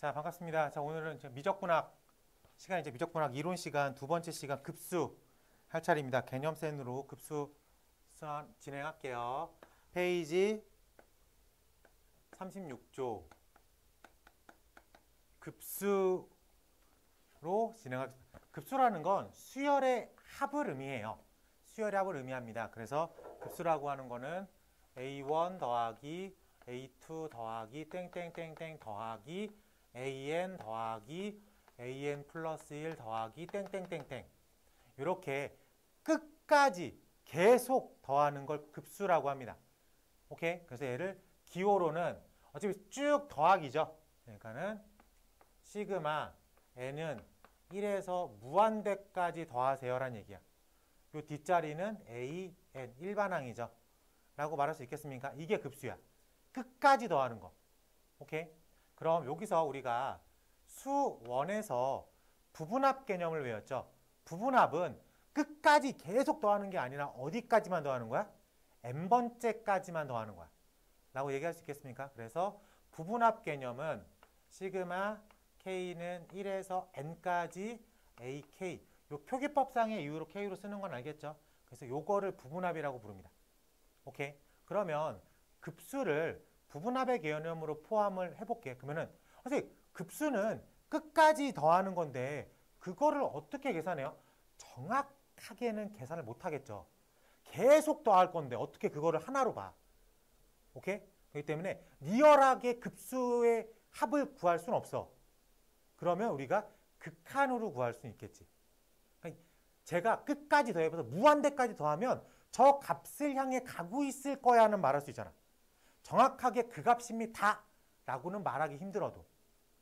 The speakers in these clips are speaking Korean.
자, 반갑습니다. 자, 오늘은 이제 미적분학 시간, 이제 미적분학 이론 시간 두 번째 시간 급수 할 차례입니다. 개념센으로 급수 수학 진행할게요. 페이지 36조 급수로 진행하겠습니다. 급수라는 건 수열의 합을 의미해요. 수열의 합을 의미합니다. 그래서 급수라고 하는 거는 A1 더하기 A2 더하기 땡땡땡땡 더하기 AN 더하기 AN 플러스 1 더하기 땡땡땡땡 이렇게 끝까지 계속 더하는 걸 급수라고 합니다. 오케이? 그래서 얘를 기호로는 어차피 쭉 더하기죠. 그러니까는 시그마 n은 1에서 무한대까지 더하세요라는 얘기야. 요 뒷자리는 a, n, 일반항이죠. 라고 말할 수 있겠습니까? 이게 급수야. 끝까지 더하는 거. 오케이? 그럼 여기서 우리가 수원에서 부분합 개념을 외웠죠. 부분합은 끝까지 계속 더하는 게 아니라 어디까지만 더하는 거야? n번째까지만 더하는 거야. 라고 얘기할 수 있겠습니까? 그래서 부분합 개념은 시그마 k는 1에서 n까지 ak 요 표기법상의 이유로 k로 쓰는 건 알겠죠? 그래서 요거를 부분합이라고 부릅니다. 오케이? 그러면 급수를 부분합의 개념으로 포함을 해볼게. 그러면은 선생님 급수는 끝까지 더하는 건데 그거를 어떻게 계산해요? 정확하게는 계산을 못 하겠죠. 계속 더할 건데 어떻게 그거를 하나로 봐. 오케이? 그렇기 때문에 리얼하게 급수의 합을 구할 수는 없어. 그러면 우리가 극한으로 구할 수는 있겠지. 그러니까 제가 끝까지 더해서 무한대까지 더하면 저 값을 향해 가고 있을 거야 는 말할 수 있잖아. 정확하게 그 값입니다 라고는 말하기 힘들어도.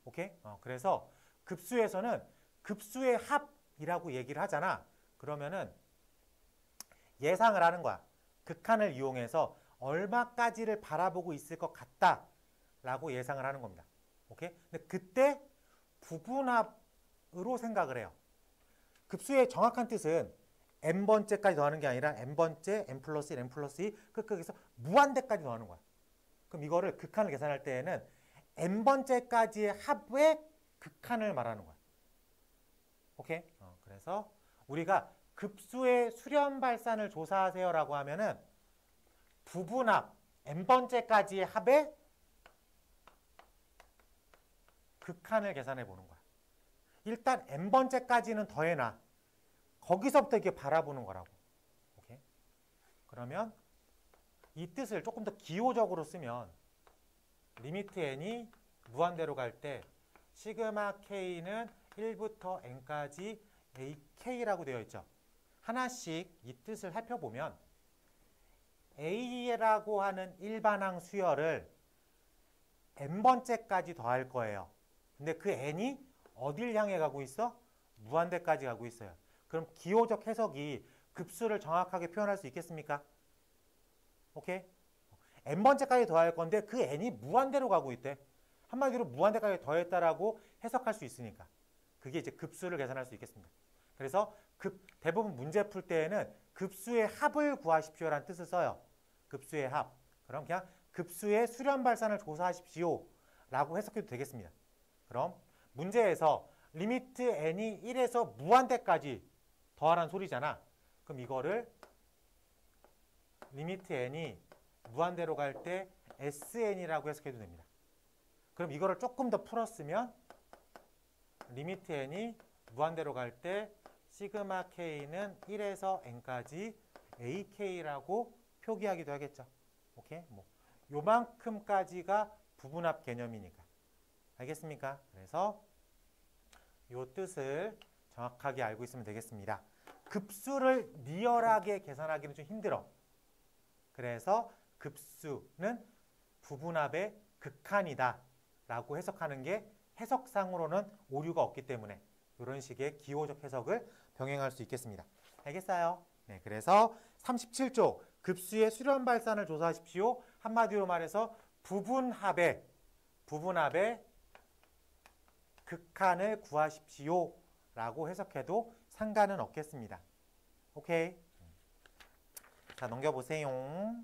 오케이? 그래서 급수에서는 급수의 합이라고 얘기를 하잖아. 그러면은 예상을 하는 거야. 극한을 이용해서 얼마까지를 바라보고 있을 것 같다 라고 예상을 하는 겁니다. 오케이? 근데 그때 부분합으로 생각을 해요. 급수의 정확한 뜻은 n번째까지 더하는 게 아니라 n번째, n 플러스 1, n 플러스 2 끝에서 무한대까지 더하는 거야. 그럼 이거를 극한을 계산할 때에는 n번째까지의 합의 극한을 말하는 거야. 오케이? 그래서 우리가 급수의 수렴 발산을 조사하세요 라고 하면은 부분합 n번째까지의 합의 극한을 계산해 보는 거야. 일단 n번째까지는 더해놔. 거기서부터 이렇게 바라보는 거라고. 오케이? 그러면 이 뜻을 조금 더 기호적으로 쓰면 리미트 n이 무한대로 갈 때 시그마 k는 1부터 n까지 ak라고 되어 있죠. 하나씩 이 뜻을 살펴보면 a라고 하는 일반항 수열을 n번째까지 더할 거예요. 근데 그 n이 어딜 향해 가고 있어? 무한대까지 가고 있어요. 그럼 기호적 해석이 급수를 정확하게 표현할 수 있겠습니까? 오케이? n번째까지 더할 건데 그 n이 무한대로 가고 있대. 한마디로 무한대까지 더했다라고 해석할 수 있으니까. 그게 이제 급수를 계산할 수 있겠습니다. 그래서 대부분 문제 풀 때에는 급수의 합을 구하십시오라는 뜻을 써요. 급수의 합. 그럼 그냥 급수의 수렴 발산을 조사하십시오 라고 해석해도 되겠습니다. 그럼 문제에서 리미트 n이 1에서 무한대까지 더하라는 소리잖아. 그럼 이거를 리미트 n이 무한대로 갈 때 sn이라고 해석해도 됩니다. 그럼 이거를 조금 더 풀었으면 리미트 n이 무한대로 갈 때 시그마 k는 1에서 n까지 ak라고 표기하기도 하겠죠. 오케이? 뭐 요만큼까지가 부분합 개념이니까. 알겠습니까? 그래서 요 뜻을 정확하게 알고 있으면 되겠습니다. 급수를 리얼하게 계산하기는 좀 힘들어. 그래서 급수는 부분합의 극한이다 라고 해석하는 게 해석상으로는 오류가 없기 때문에 이런 식의 기호적 해석을 병행할 수 있겠습니다. 알겠어요? 네, 그래서 37조 급수의 수렴 발산을 조사하십시오. 한마디로 말해서 부분합의 극한을 구하십시오 라고 해석해도 상관은 없겠습니다. 오케이? 자, 넘겨보세요.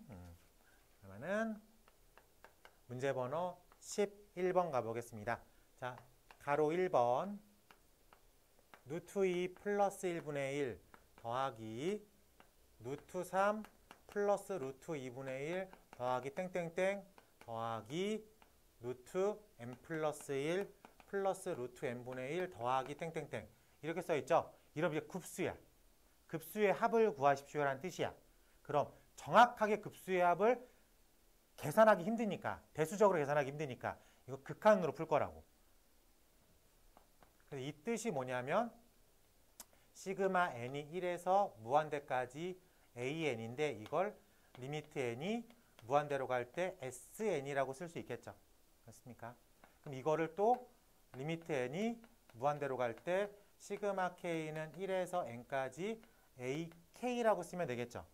그러면은 문제 번호 11번 가보겠습니다. 자, 가로 1번 루트 2 플러스 1분의 1 더하기 루트 3 플러스 루트 2분의 1 더하기 땡땡땡 더하기 루트 n 플러스 1 플러스 루트 n분의 1 더하기 땡땡땡 이렇게 써있죠? 이러면 이제 급수야. 급수의 합을 구하십시오라는 뜻이야. 그럼 정확하게 급수의 합을 계산하기 힘드니까, 대수적으로 계산하기 힘드니까 이거 극한으로 풀 거라고. 이 뜻이 뭐냐면 시그마 n이 1에서 무한대까지 an인데 이걸 리미트 n이 무한대로 갈 때 sn이라고 쓸 수 있겠죠. 그렇습니까? 그럼 이거를 또 리미트 n이 무한대로 갈 때 시그마 k는 1에서 n까지 ak라고 쓰면 되겠죠.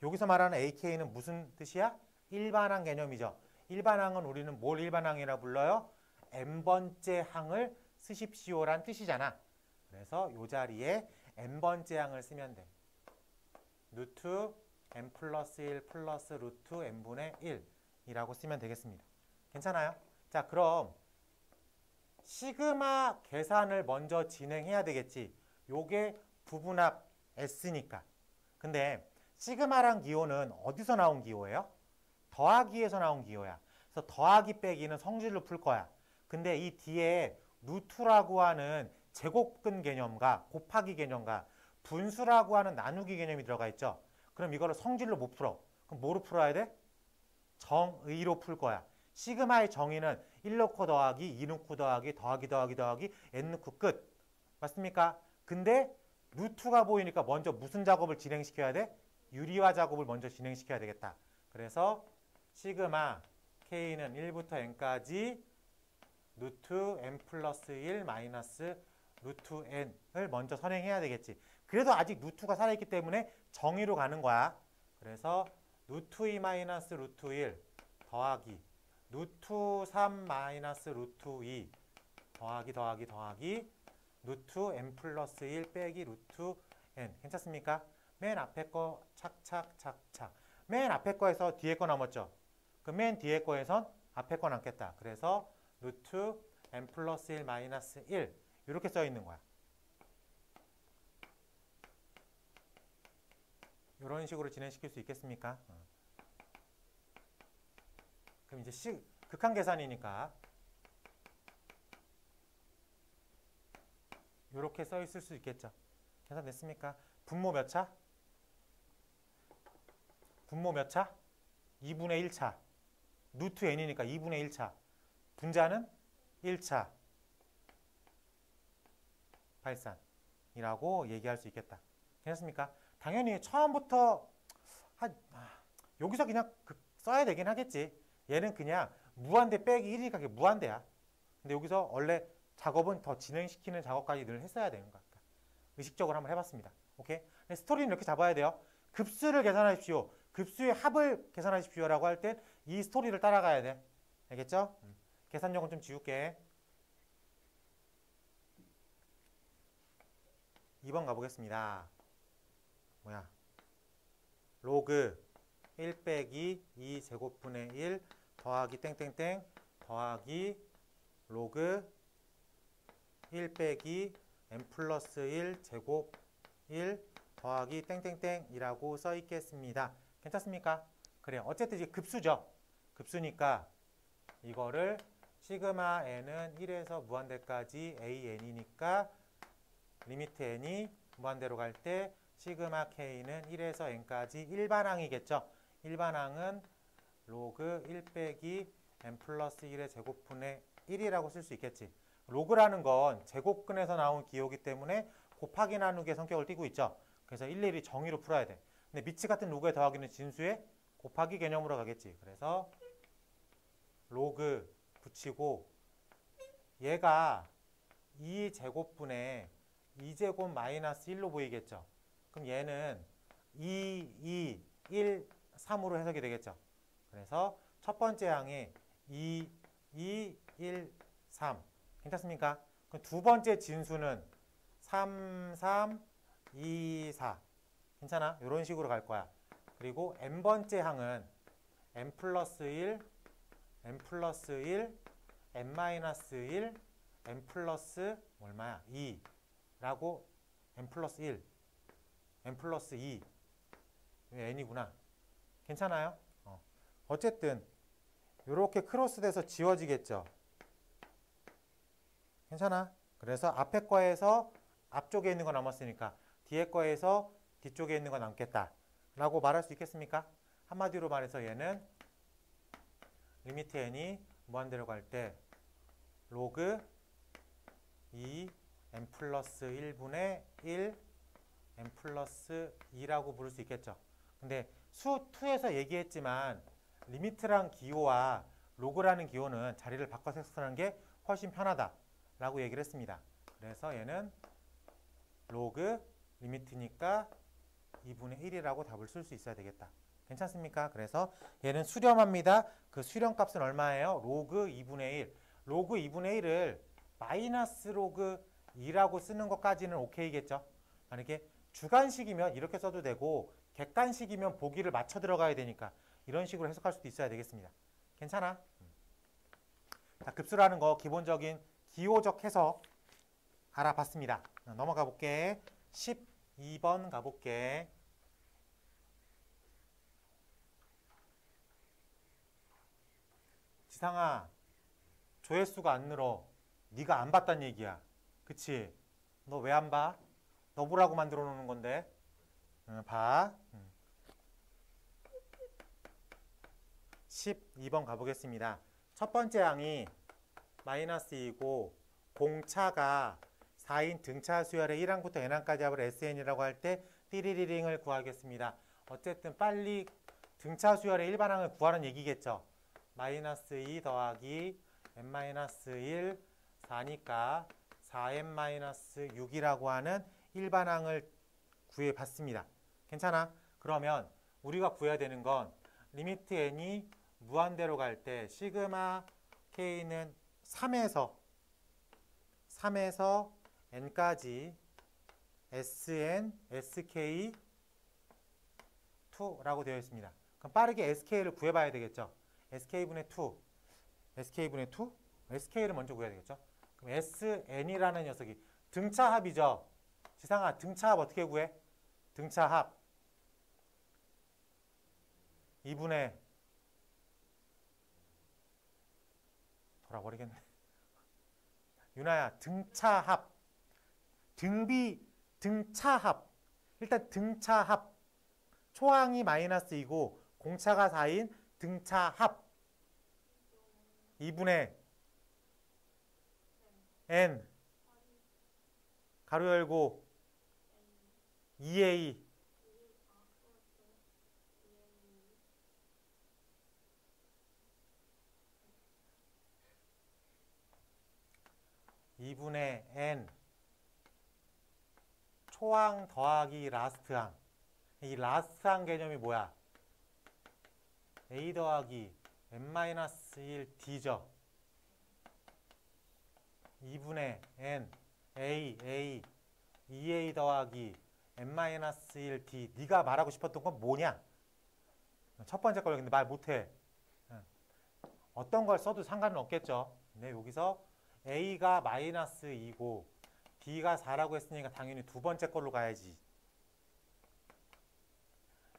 여기서 말하는 ak는 무슨 뜻이야? 일반항 개념이죠. 일반항은 우리는 뭘 일반항이라 불러요? n번째 항을 쓰십시오란 뜻이잖아. 그래서 이 자리에 n번째 항을 쓰면 돼. 루트 n 플러스 1 플러스 루트 n분의 1이라고 쓰면 되겠습니다. 괜찮아요? 자, 그럼 시그마 계산을 먼저 진행해야 되겠지. 요게 부분합 S니까. 근데 시그마란 기호는 어디서 나온 기호예요? 더하기에서 나온 기호야. 그래서 더하기 빼기는 성질로 풀 거야. 근데 이 뒤에 루트라고 하는 제곱근 개념과 곱하기 개념과 분수라고 하는 나누기 개념이 들어가 있죠. 그럼 이거를 성질로 못 풀어. 그럼 뭐로 풀어야 돼? 정의로 풀 거야. 시그마의 정의는 1 넣고 더하기, 2 넣고 더하기, 더하기, n 넣고 끝. 맞습니까? 근데 루트가 보이니까 먼저 무슨 작업을 진행시켜야 돼? 유리화 작업을 먼저 진행시켜야 되겠다. 그래서 시그마 k는 1부터 n까지 루트 n 플러스 1 마이너스 루트 n을 먼저 선행해야 되겠지. 그래도 아직 루트가 살아있기 때문에 정의로 가는 거야. 그래서 루트 2 마이너스 루트 1 더하기 루트 3 마이너스 루트 2 더하기 루트 n 플러스 1 빼기 루트 n. 괜찮습니까? 맨 앞에 거 착착착착. 맨 앞에 거에서 뒤에 거 남았죠? 그 맨 뒤에 거에선 앞에 거 남겠다. 그래서 루트 n 플러스 1 마이너스 1 이렇게 써 있는 거야. 이런 식으로 진행시킬 수 있겠습니까? 그럼 이제 극한 계산이니까 이렇게 써 있을 수 있겠죠. 계산됐습니까? 분모 몇 차? 분모 몇 차? 2분의 1차. 루트 n이니까 2분의 1차. 분자는 1차 발산이라고 얘기할 수 있겠다. 괜찮습니까? 당연히 처음부터 여기서 그냥 써야 되긴 하겠지. 얘는 그냥 무한대 빼기 1이니까 그게 무한대야. 근데 여기서 원래 작업은 더 진행시키는 작업까지 늘 했어야 되는 거야. 의식적으로 한번 해봤습니다. 오케이? 근데 스토리는 이렇게 잡아야 돼요. 급수를 계산하십시오. 급수의 합을 계산하십시오라고 할 땐 이 스토리를 따라가야 돼. 알겠죠? 계산력은 좀 지울게. 2번 가보겠습니다. 뭐야? 로그 1 빼기 2 제곱분의 1 더하기 땡땡땡 더하기 로그 1 빼기 n 플러스 1 제곱 1 더하기 땡땡땡이라고 써 있겠습니다. 괜찮습니까? 그래요. 어쨌든 이제 급수죠. 급수니까 이거를 시그마 n은 1에서 무한대까지 an이니까 리미트 n이 무한대로 갈 때 시그마 k는 1에서 n까지 일반항이겠죠. 일반항은 로그 1 빼기 n 플러스 1의 제곱분의 1이라고 쓸 수 있겠지. 로그라는 건 제곱근에서 나온 기호이기 때문에 곱하기 나누기의 성격을 띠고 있죠. 그래서 일일이 정의로 풀어야 돼. 근데 미치 같은 로그의 더하기는 진수의 곱하기 개념으로 가겠지. 그래서 로그 붙이고 얘가 2제곱분의 2제곱 마이너스 1로 보이겠죠. 그럼 얘는 2, 1, 3으로 해석이 되겠죠. 그래서 첫 번째 항이 2, 1, 3. 괜찮습니까? 그럼 두 번째 진수는 3, 3, 2, 4. 괜찮아? 이런 식으로 갈 거야. 그리고 n번째 항은 n 플러스 1, n 플러스 1, n 마이너스 1, n 플러스 얼마야? 2라고 n 플러스 1, n 플러스 2 n이구나. 괜찮아요? 어쨌든 이렇게 크로스돼서 지워지겠죠. 괜찮아? 그래서 앞에 거에서 앞쪽에 있는 거 남았으니까 뒤에 거에서 뒤쪽에 있는 거 남겠다 라고 말할 수 있겠습니까? 한마디로 말해서 얘는 리미트 n이 무한대로 갈 때 로그 2 n 플러스 1분의 1 n 플러스 2라고 부를 수 있겠죠. 근데 수 2에서 얘기했지만 리미트랑 기호와 로그라는 기호는 자리를 바꿔서 해석하는 게 훨씬 편하다라고 얘기를 했습니다. 그래서 얘는 로그 리미트니까 2분의 1이라고 답을 쓸 수 있어야 되겠다. 괜찮습니까? 그래서 얘는 수렴합니다. 그 수렴값은 얼마예요? 로그 2분의 1. 로그 2분의 1을 마이너스 로그 2라고 쓰는 것까지는 오케이겠죠. 만약에 주관식이면 이렇게 써도 되고 객관식이면 보기를 맞춰 들어가야 되니까 이런 식으로 해석할 수도 있어야 되겠습니다. 괜찮아? 자, 급수라는 거 기본적인 기호적 해석 알아봤습니다. 넘어가 볼게. 12번 가볼게. 지상아, 조회수가 안 늘어. 네가 안 봤단 얘기야. 그치? 너 왜 안 봐? 너 보라고 만들어 놓는 건데. 봐. 12번 가보겠습니다. 첫 번째 항이 마이너스 2고 공차가 4인 등차 수열의 1항부터 n항까지 합을 SN이라고 할 때 띠리리링을 구하겠습니다. 어쨌든 빨리 등차 수열의 일반항을 구하는 얘기겠죠. 마이너스 2 더하기 n-1 4니까 4n-6이라고 하는 일반항을 구해봤습니다. 괜찮아? 그러면 우리가 구해야 되는 건 리미트 n이 무한대로 갈 때 시그마 k는 3에서 n까지 sn, sk 2라고 되어 있습니다. 그럼 빠르게 sk를 구해봐야 되겠죠. sk분의 2, sk분의 2? sk를 먼저 구해야 되겠죠. 그럼 sn이라는 녀석이 등차합이죠. 지상아, 등차합 어떻게 구해? 등차합 2분의 돌아버리겠네. 유나야, 등차합 등비 등차합 일단 등차합 초항이 마이너스 2고 공차가 4인 등차합 2분의 n 가로 열고 2a 2분의 n 초항 더하기 라스트항. 이 라스트항 개념이 뭐야? a 더하기 n-1d죠. 2분의 n a 2a 더하기 n-1d. 네가 말하고 싶었던 건 뭐냐? 첫 번째 걸 근데 말 못해. 어떤 걸 써도 상관은 없겠죠. 근데 여기서 a가 마이너스 2고 b가 4라고 했으니까 당연히 두 번째 걸로 가야지.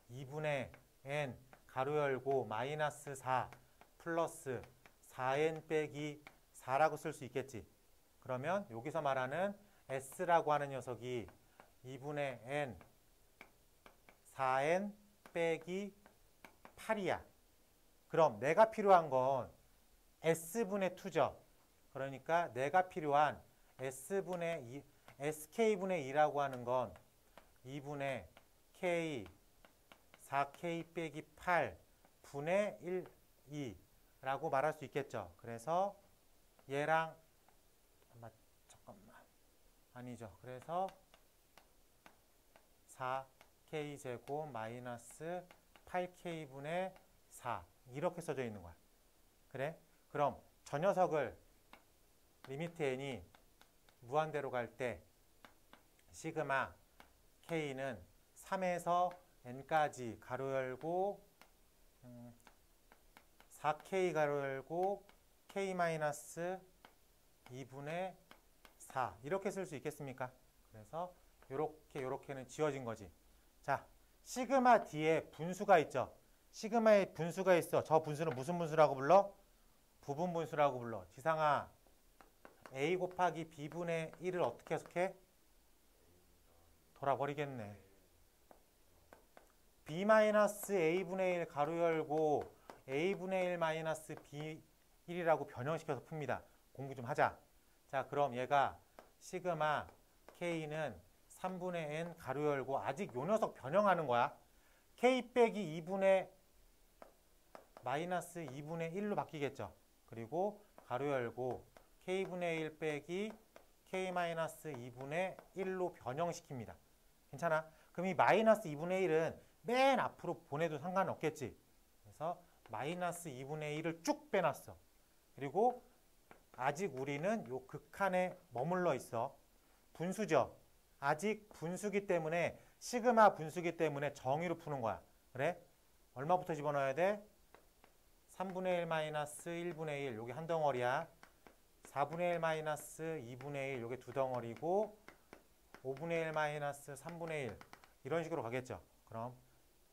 2분의 n 가로 열고 마이너스 4 플러스 4n 빼기 4라고 쓸 수 있겠지. 그러면 여기서 말하는 s라고 하는 녀석이 2분의 n 4n 빼기 8이야. 그럼 내가 필요한 건 s분의 2죠. 그러니까 내가 필요한 sk분의 2라고 하는 건 2분의 k 4k 빼기 8 분의 1, 2라고 말할 수 있겠죠. 그래서 얘랑 잠깐만 아니죠. 그래서 4k 제곱 마이너스 8k 분의 4 이렇게 써져 있는 거야. 그래? 그럼 저 녀석을 리미트 n이 무한대로 갈 때 시그마 k는 3에서 n까지 가로 열고 4k 가로 열고 k 마이너스 2분의 4 이렇게 쓸 수 있겠습니까? 그래서 요렇게는 지워진 거지. 자, 시그마 D에 분수가 있죠. 시그마에 분수가 있어. 저 분수는 무슨 분수라고 불러? 부분 분수라고 불러. 지상아, A 곱하기 B분의 1을 어떻게 해석해? 돌아버리겠네. B-A분의 1 가로 열고 A분의 1 마이너스 B1이라고 변형시켜서 풉니다. 공부 좀 하자. 자, 그럼 얘가 시그마 K는 3분의 N 가로 열고 아직 요 녀석 변형하는 거야. K 빼기 2분의 마이너스 2분의 1로 바뀌겠죠. 그리고 가로 열고 K분의 1 빼기 K 마이너스 2분의 1로 변형시킵니다. 괜찮아? 그럼 이 마이너스 2분의 1은 맨 앞으로 보내도 상관없겠지. 그래서 마이너스 2분의 1을 쭉 빼놨어. 그리고 아직 우리는 요 극한에 머물러 있어. 분수죠. 아직 분수기 때문에 시그마 분수기 때문에 정의로 푸는 거야. 그래? 얼마부터 집어넣어야 돼? 3분의 1 마이너스 1분의 1 요게 한 덩어리야. 4분의 1 마이너스 2분의 1 요게 두 덩어리고 5분의 1 마이너스 3분의 1 이런 식으로 가겠죠. 그럼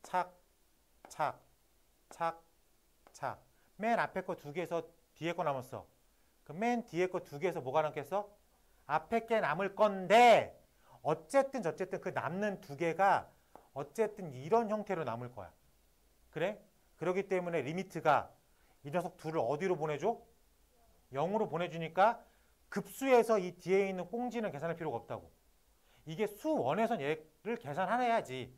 착, 착, 착, 착. 맨 앞에 거 두 개에서 뒤에 거 남았어. 그 맨 뒤에 거 두 개에서 뭐가 남겠어? 앞에 게 남을 건데 어쨌든 그 남는 두 개가 어쨌든 이런 형태로 남을 거야. 그래? 그렇기 때문에 리미트가 이 녀석 둘을 어디로 보내줘? 0으로 보내주니까 급수에서 이 뒤에 있는 꽁지는 계산할 필요가 없다고. 이게 수원에선 얘를 계산해야지.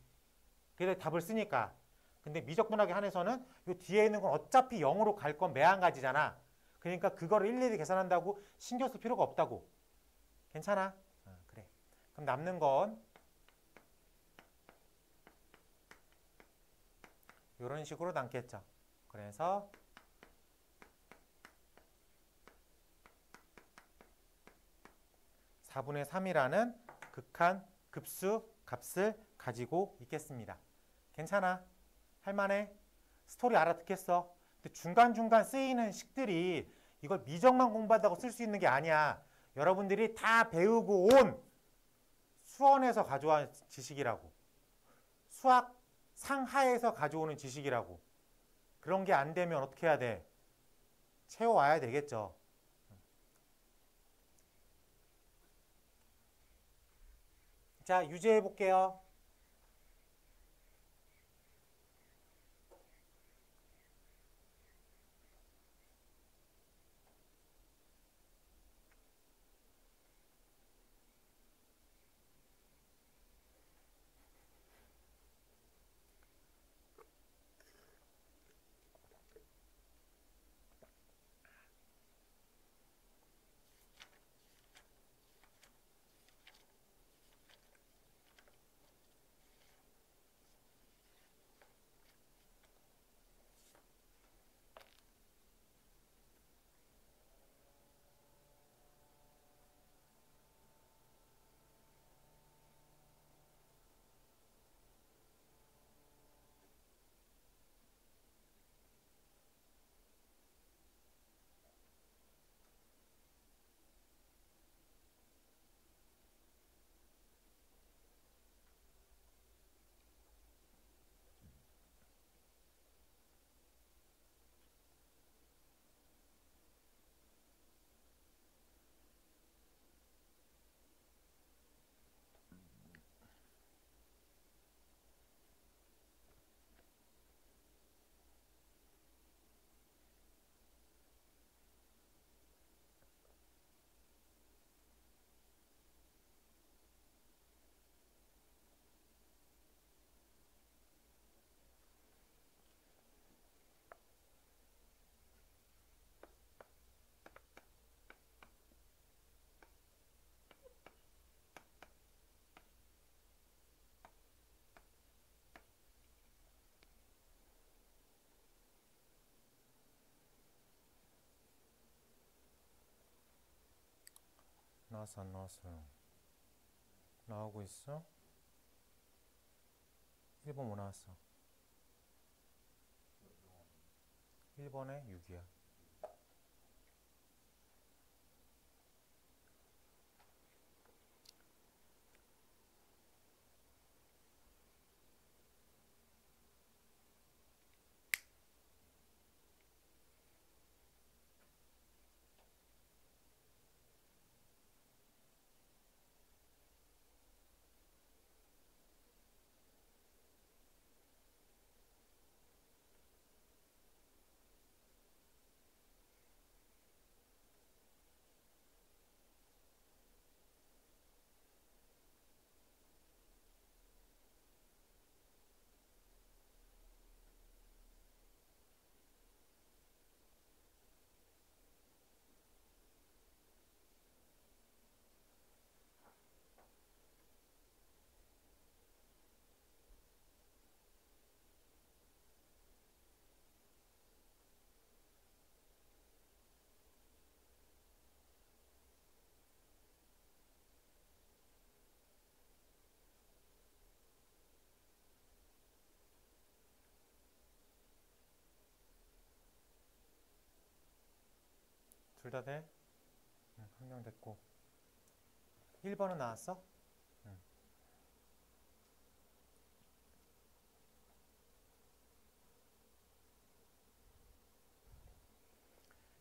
그래서 답을 쓰니까. 근데 미적분하게 한에서는 이 뒤에 있는 건 어차피 0으로 갈 건 매한가지잖아. 그러니까 그거를 일일이 계산한다고 신경 쓸 필요가 없다고. 괜찮아? 그래. 그럼 남는 건 이런 식으로 남겠죠. 그래서 (4분의 3)이라는 극한 급수 값을 가지고 있겠습니다. 괜찮아? 할만해? 스토리 알아듣겠어? 근데 중간중간 쓰이는 식들이 이걸 미적만 공부한다고 쓸 수 있는 게 아니야. 여러분들이 다 배우고 온 수원에서 가져온 지식이라고. 수학 상하에서 가져오는 지식이라고. 그런 게 안 되면 어떻게 해야 돼? 채워와야 되겠죠. 자, 유제해 볼게요. 나왔어, 안 나왔어요? 나오고 있어? 1번 뭐 나왔어? 1번에 6이야. 둘 다 돼? 한 명 됐고. 1번은 나왔어?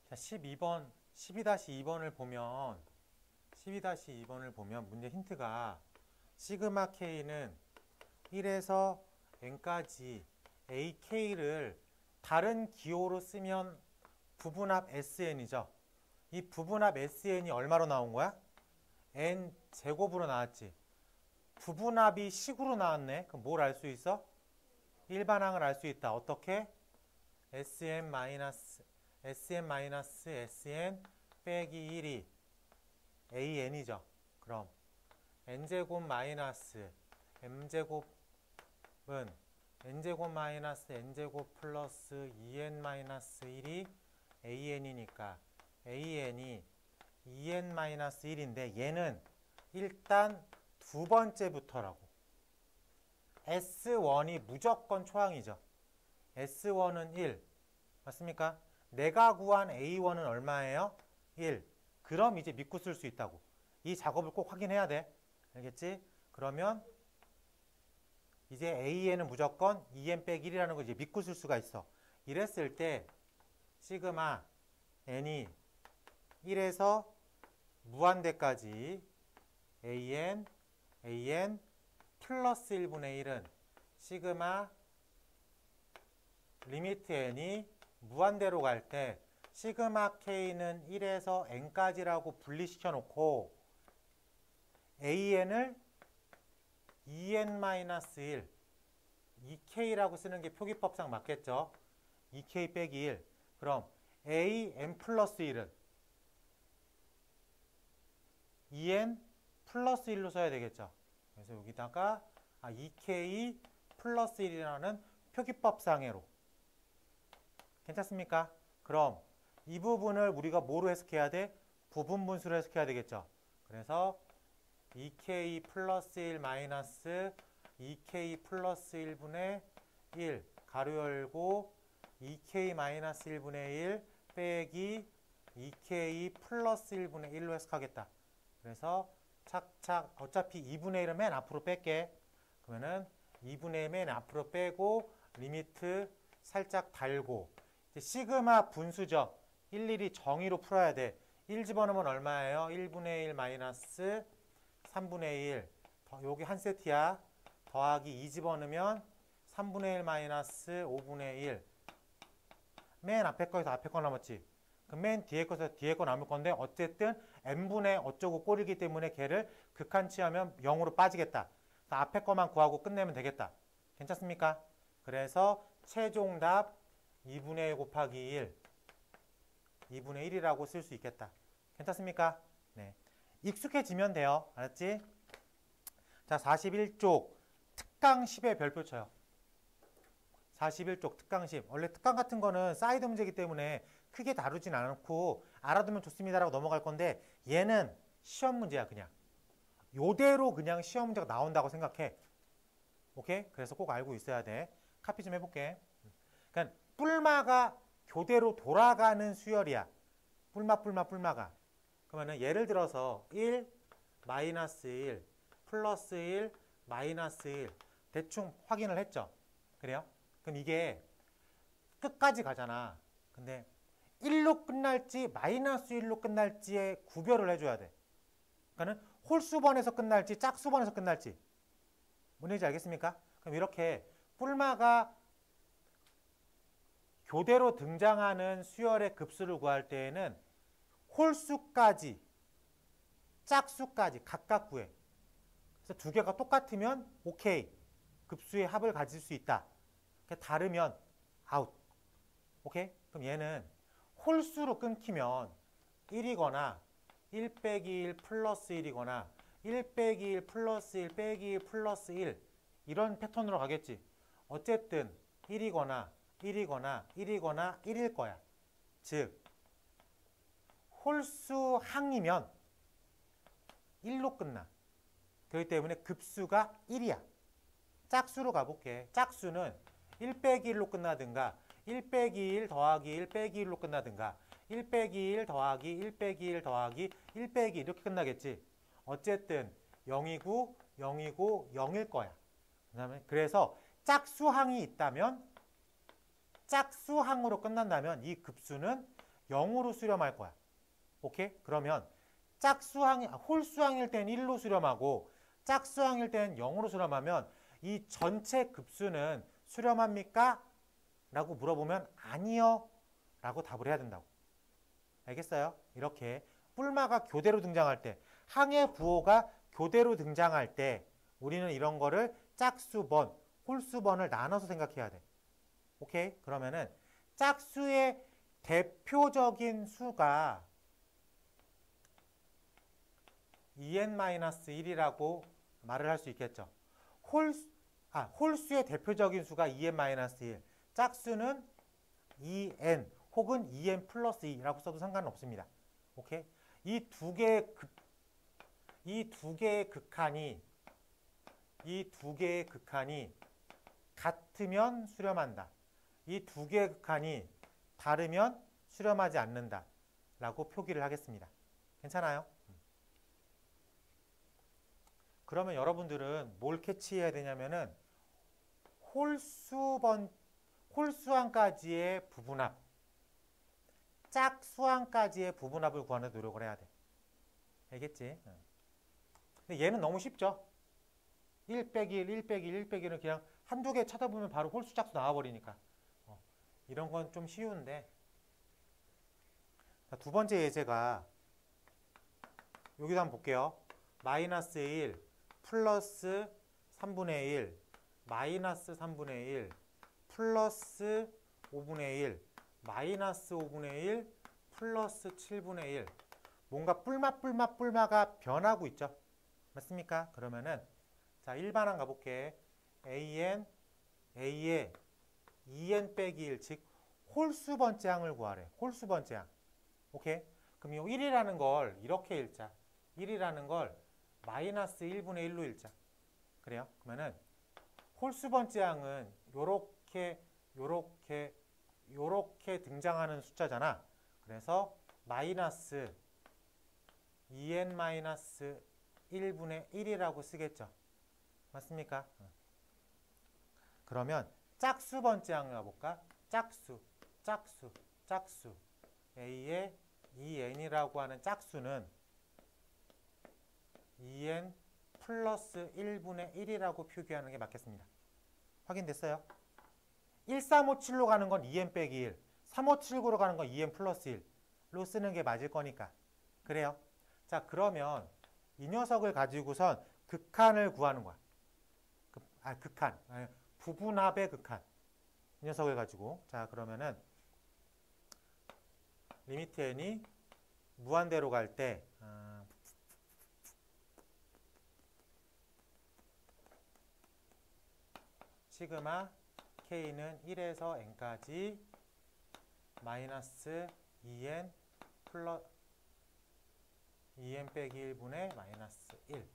자, 12번, 12-2번을 보면 12-2번을 보면 문제 힌트가 시그마 K는 1에서 n까지 AK를 다른 기호로 쓰면 부분합 SN이죠. 이 부분합 SN이 얼마로 나온 거야? N 제곱으로 나왔지. 부분합이 식으로 나왔네. 그럼 뭘 알 수 있어? 일반항을 알 수 있다. 어떻게? SN 빼기 1이 AN이죠. 그럼 N제곱 마이너스 M제곱은 N제곱 마이너스 N제곱 플러스 2N 마이너스 1이 AN이니까 AN이 2N 마이너스 1인데 얘는 일단 두 번째부터라고. S1이 무조건 초항이죠. S1은 1. 맞습니까? 내가 구한 A1은 얼마예요? 1. 그럼 이제 믿고 쓸 수 있다고. 이 작업을 꼭 확인해야 돼. 알겠지? 그러면 이제 AN은 무조건 2N 빼기 1이라는 걸 이제 믿고 쓸 수가 있어. 이랬을 때 시그마 N이 1에서 무한대까지 AN 플러스 1분의 1은 시그마 리미트 N이 무한대로 갈 때 시그마 K는 1에서 N까지라고 분리시켜 놓고 AN을 2N-1 2K라고 쓰는 게 표기법상 맞겠죠? 2K 빼기 1 그럼 AN 플러스 1은 2N 플러스 1로 써야 되겠죠? 그래서 여기다가 2K 플러스 1이라는 표기법상으로 괜찮습니까? 그럼 이 부분을 우리가 뭐로 해석해야 돼? 부분분수로 해석해야 되겠죠? 그래서 2K 플러스 1 마이너스 2K 플러스 1분의 1 가로 열고 2K 마이너스 1분의 1 빼기 2K 플러스 1분의 1로 해석하겠다. 그래서 착착 어차피 2분의 1은 맨 앞으로 뺄게. 그러면은 2분의 1 맨 앞으로 빼고 리미트 살짝 달고 이제 시그마 분수죠. 일일이 정의로 풀어야 돼. 1 집어넣으면 얼마예요? 1분의 1 마이너스 3분의 1 여기 한 세트야. 더하기 2 집어넣으면 3분의 1 마이너스 5분의 1 맨 앞에 거에서 앞에 거 남았지. 그럼 맨 뒤에 거에서 뒤에 거 남을 건데 어쨌든 n분의 어쩌고 꼴이기 때문에 걔를 극한치하면 0으로 빠지겠다. 앞에 거만 구하고 끝내면 되겠다. 괜찮습니까? 그래서 최종 답 2분의 1 곱하기 1 2분의 1이라고 쓸 수 있겠다. 괜찮습니까? 네. 익숙해지면 돼요. 알았지? 자, 41쪽 특강 10에 별표 쳐요. 41쪽 특강 10. 원래 특강 같은 거는 사이드 문제이기 때문에 크게 다루진 않고 알아두면 좋습니다라고 넘어갈 건데 얘는 시험 문제야 그냥. 요대로 그냥 시험 문제가 나온다고 생각해. 오케이? 그래서 꼭 알고 있어야 돼. 카피 좀 해볼게. 그러니까 뿔마가 교대로 돌아가는 수열이야. 뿔마가. 그러면은 예를 들어서 1, 마이너스 1, 플러스 1, 마이너스 1 대충 확인을 했죠. 그래요? 그럼 이게 끝까지 가잖아. 근데 1로 끝날지 마이너스 1로 끝날지에 구별을 해줘야 돼. 그러니까는 홀수번에서 끝날지 짝수번에서 끝날지. 뭔 얘기인지 알겠습니까? 그럼 이렇게 뿔마가 교대로 등장하는 수열의 급수를 구할 때에는 홀수까지 짝수까지 각각 구해. 그래서 두 개가 똑같으면 오케이. 급수의 합을 가질 수 있다. 다르면 아웃. 오케이? 그럼 얘는 홀수로 끊기면 1이거나 1 빼기 1 플러스 1이거나 1 빼기 1 플러스 1 빼기 1 플러스 1 이런 패턴으로 가겠지. 어쨌든 1이거나 1일 거야. 즉 홀수항이면 1로 끝나. 그렇기 때문에 급수가 1이야. 짝수로 가볼게. 짝수는 1 빼기 1로 끝나든가 1 빼기 1 더하기 1 빼기 1로 끝나든가 1 빼기 1 더하기 1 빼기 1 더하기 1 빼기 이렇게 끝나겠지. 어쨌든 0이고 0이고 0일 거야. 그다음에 그래서 짝수항이 있다면 짝수항으로 끝난다면 이 급수는 0으로 수렴할 거야. 오케이? 그러면 홀수항일 때는 1로 수렴하고 짝수항일 때는 0으로 수렴하면 이 전체 급수는 수렴합니까? 라고 물어보면 아니요 라고 답을 해야 된다고. 알겠어요? 이렇게 뿔마가 교대로 등장할 때, 항의 부호가 교대로 등장할 때 우리는 이런 거를 짝수번, 홀수번을 나눠서 생각해야 돼. 오케이? 그러면은 짝수의 대표적인 수가 2n-1이라고 말을 할 수 있겠죠. 홀수의 대표적인 수가 2n-1, 짝수는 2n 혹은 2n 플러스 2라고 써도 상관은 없습니다. 오케이? 이 두 개의 극한이 같으면 수렴한다. 이 두 개의 극한이 다르면 수렴하지 않는다. 라고 표기를 하겠습니다. 괜찮아요? 그러면 여러분들은 뭘 캐치해야 되냐면은 홀수항까지의 부분합, 짝수항까지의 부분합을 구하는 노력을 해야 돼. 알겠지? 근데 얘는 너무 쉽죠? 1 빼기 1, 1 빼기 1, 1 빼기는 그냥 한두 개 찾아보면 바로 홀수 짝수 나와버리니까 이런 건 좀 쉬운데. 두 번째 예제가 여기서 한번 볼게요. 마이너스 1 플러스 3분의 1 마이너스 3분의 1 플러스 5분의 1 마이너스 5분의 1 플러스 7분의 1. 뭔가 뿔마가 변하고 있죠. 맞습니까? 그러면은 자, 일반항 가볼게. AN의 2n 빼기 1, 즉 홀수번째 항을 구하래. 홀수번째 항. 오케이? 그럼 이 1이라는 걸 이렇게 읽자. 1이라는 걸 마이너스 1분의 1로 읽자. 그래요? 그러면은 홀수번째 항은 요렇게 등장하는 숫자잖아. 그래서 마이너스 2n-1분의 1이라고 쓰겠죠. 맞습니까? 그러면 짝수번째 항을 가볼까? 짝수. A의 2n이라고 하는 짝수는 2n 플러스 1분의 1이라고 표기하는 게 맞겠습니다. 확인됐어요? 1357로 가는 건 2n 빼기 1, 3579로 가는 건 2n 플러스 1로 쓰는 게 맞을 거니까. 그래요? 자, 그러면 이 녀석을 가지고선 극한을 구하는 거야. 부분합의 극한. 이 녀석을 가지고. 자, 그러면은 리미트 n이 무한대로 갈 때 시그마 k는 1에서 n까지 마이너스 2n 플러스 2n 빼기 1분의 마이너스 1.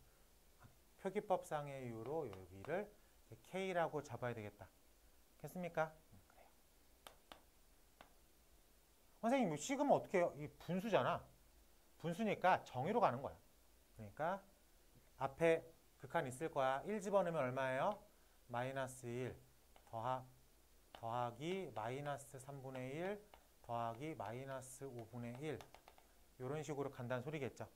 표기법상의 이유로 여기를 k라고 잡아야 되겠다. 됐습니까? 그래요. 선생님, 시그마 어떻게 해요? 이 분수잖아. 분수니까 정의로 가는 거야. 그러니까 앞에 극한 있을 거야. 1 집어넣으면 얼마예요? 마이너스 1 더하기 마이너스 3분의 1 더하기 마이너스 5분의 1. 이런 식으로 간다는 소리겠죠.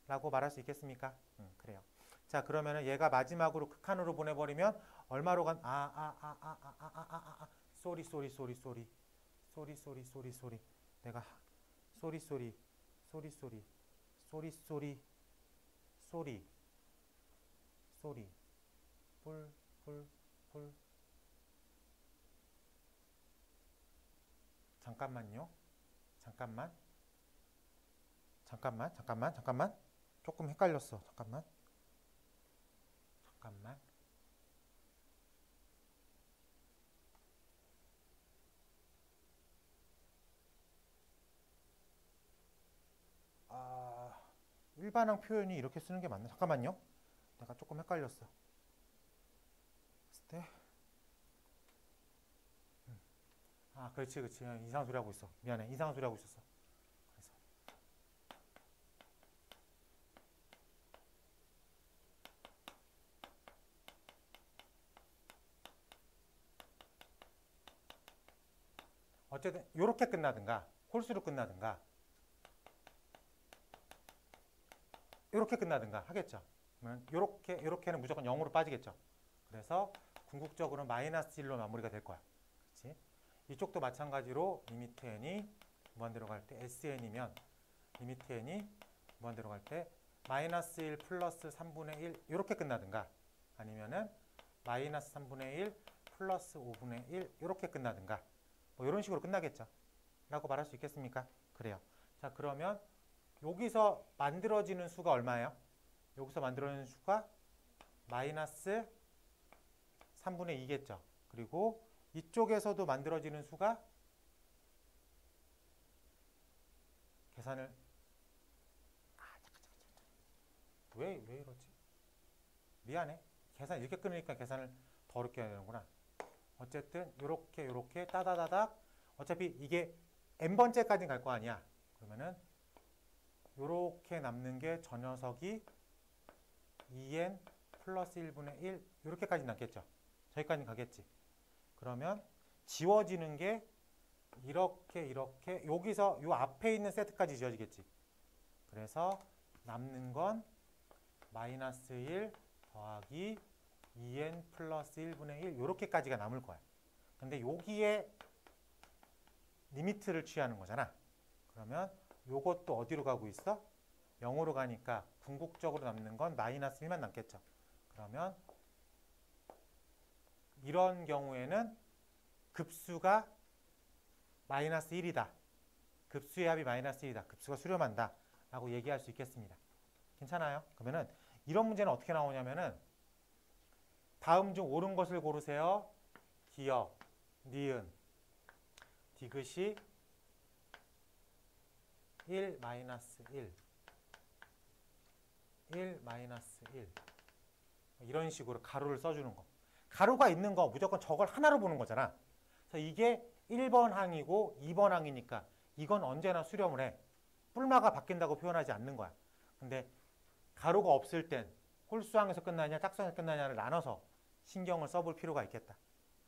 라고 말할 수 있겠습니까? 그래요. 자, 그러면은 얘가 마지막으로 극한으로 보내버리면 얼마로 간? 쏘리. 내가 쏘리. 뿔. 잠깐만요. 잠깐만. 조금 헷갈렸어. 잠깐만. 일반항 표현이 이렇게 쓰는 게 맞나? 잠깐만요. 내가 조금 헷갈렸어. 네. 그렇지. 이상한 소리 하고 있어. 미안해. 이상한 소리 하고 있었어. 어쨌든 이렇게 끝나든가 홀수로 끝나든가 이렇게 끝나든가 하겠죠. 그러면 이렇게는 무조건 0으로 빠지겠죠. 그래서 궁극적으로 마이너스 1로 마무리가 될 거야. 그렇지? 이쪽도 마찬가지로 리미트 n이 무한대로 갈 때 sn이면 리미트 n이 무한대로 갈 때 마이너스 1 플러스 3분의 1 이렇게 끝나든가 아니면은 마이너스 3분의 1 플러스 5분의 1 이렇게 끝나든가 뭐 이런 식으로 끝나겠죠. 라고 말할 수 있겠습니까? 그래요. 자, 그러면 여기서 만들어지는 수가 얼마예요? 여기서 만들어지는 수가 마이너스 3분의 2겠죠. 그리고 이쪽에서도 만들어지는 수가 계산을 왜 이러지? 미안해. 계산 이렇게 끊으니까 계산을 더 어렵게 해야 되는구나. 어쨌든 요렇게 따다다닥 어차피 이게 n번째까지 갈 거 아니야. 그러면은 요렇게 남는 게 저 녀석이 2n 플러스 1분의 1 이렇게까지 남겠죠. 저기까지 가겠지. 그러면 지워지는 게 이렇게 여기서 요 앞에 있는 세트까지 지워지겠지. 그래서 남는 건 마이너스 1 더하기 2n 플러스 1분의 1 이렇게까지가 남을 거야. 근데 여기에 리미트를 취하는 거잖아. 그러면 요것도 어디로 가고 있어? 0으로 가니까 궁극적으로 남는 건 마이너스 1만 남겠죠. 그러면 이런 경우에는 급수가 마이너스 1이다. 급수의 합이 마이너스 1이다. 급수가 수렴한다. 라고 얘기할 수 있겠습니다. 괜찮아요? 그러면은 이런 문제는 어떻게 나오냐면은 다음 중 옳은 것을 고르세요. 기역, 니은, 디귿이 1, 마이너스 1, 1, 마이너스 1 이런 식으로 가로를 써주는 거. 가로가 있는 거 무조건 저걸 하나로 보는 거잖아. 그래서 이게 1번 항이고 2번 항이니까 이건 언제나 수렴을 해. 뿔마가 바뀐다고 표현하지 않는 거야. 근데 가로가 없을 땐 홀수항에서 끝나냐 짝수항에서 끝나냐를 나눠서 신경을 써볼 필요가 있겠다.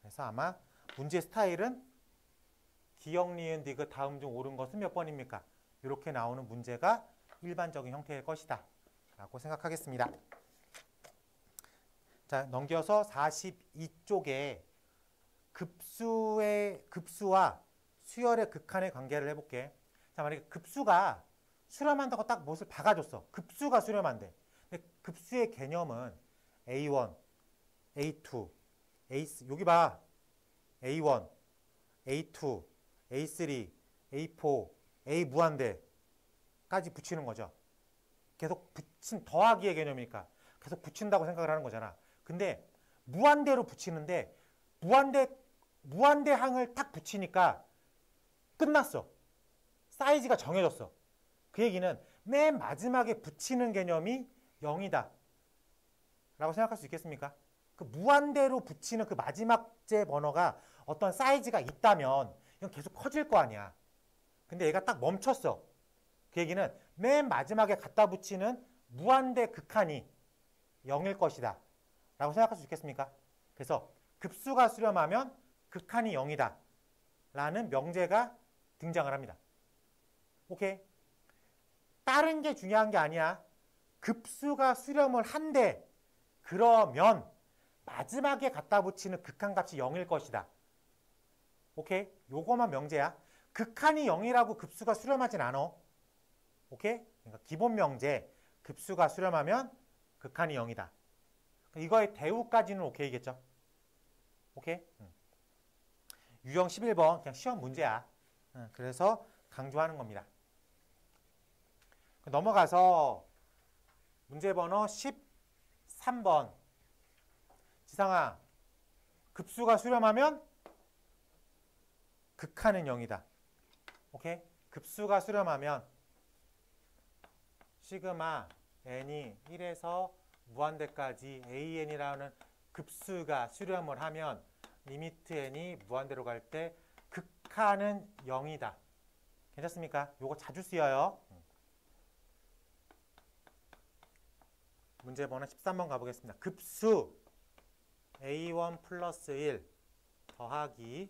그래서 아마 문제 스타일은 기역, 니은, 디귿 다음 중 옳은 것은 몇 번입니까? 이렇게 나오는 문제가 일반적인 형태일 것이다. 라고 생각하겠습니다. 자, 넘겨서 42쪽에 급수와 수열의 극한의 관계를 해볼게. 자, 만약에 급수가 수렴한다고 딱 못을 박아줬어. 급수가 수렴한대. 근데 급수의 개념은 A1, A2, A3, 여기 봐. A1, A2, A3, A4, A 무한대까지 붙이는 거죠. 계속 더하기의 개념이니까 계속 붙인다고 생각을 하는 거잖아. 근데 무한대로 붙이는데 무한대 항을 딱 붙이니까 끝났어. 사이즈가 정해졌어. 그 얘기는 맨 마지막에 붙이는 개념이 0이다. 라고 생각할 수 있겠습니까? 그 무한대로 붙이는 그 마지막째 번호가 어떤 사이즈가 있다면 이건 계속 커질 거 아니야. 근데 얘가 딱 멈췄어. 그 얘기는 맨 마지막에 갖다 붙이는 무한대 극한이 0일 것이다. 라고 생각할 수 있겠습니까? 그래서 급수가 수렴하면 극한이 0이다. 라는 명제가 등장을 합니다. 오케이? 다른 게 중요한 게 아니야. 급수가 수렴을 한대. 그러면 마지막에 갖다 붙이는 극한값이 0일 것이다. 오케이? 요거만 명제야. 극한이 0이라고 급수가 수렴하진 않아. 오케이? 그러니까 기본 명제. 급수가 수렴하면 극한이 0이다. 이거의 대우까지는 오케이겠죠? 오케이? 유형 11번 그냥 시험 문제야. 그래서 강조하는 겁니다. 넘어가서 문제 번호 13번. 지상아, 급수가 수렴하면 극한은 0이다. 오케이? 급수가 수렴하면 시그마 n이 1에서 무한대까지 an이라는 급수가 수렴을 하면 리미트 n이 무한대로 갈 때 극한은 0이다. 괜찮습니까? 요거 자주 쓰여요. 문제 번호 13번 가보겠습니다. 급수 a1 플러스 1 더하기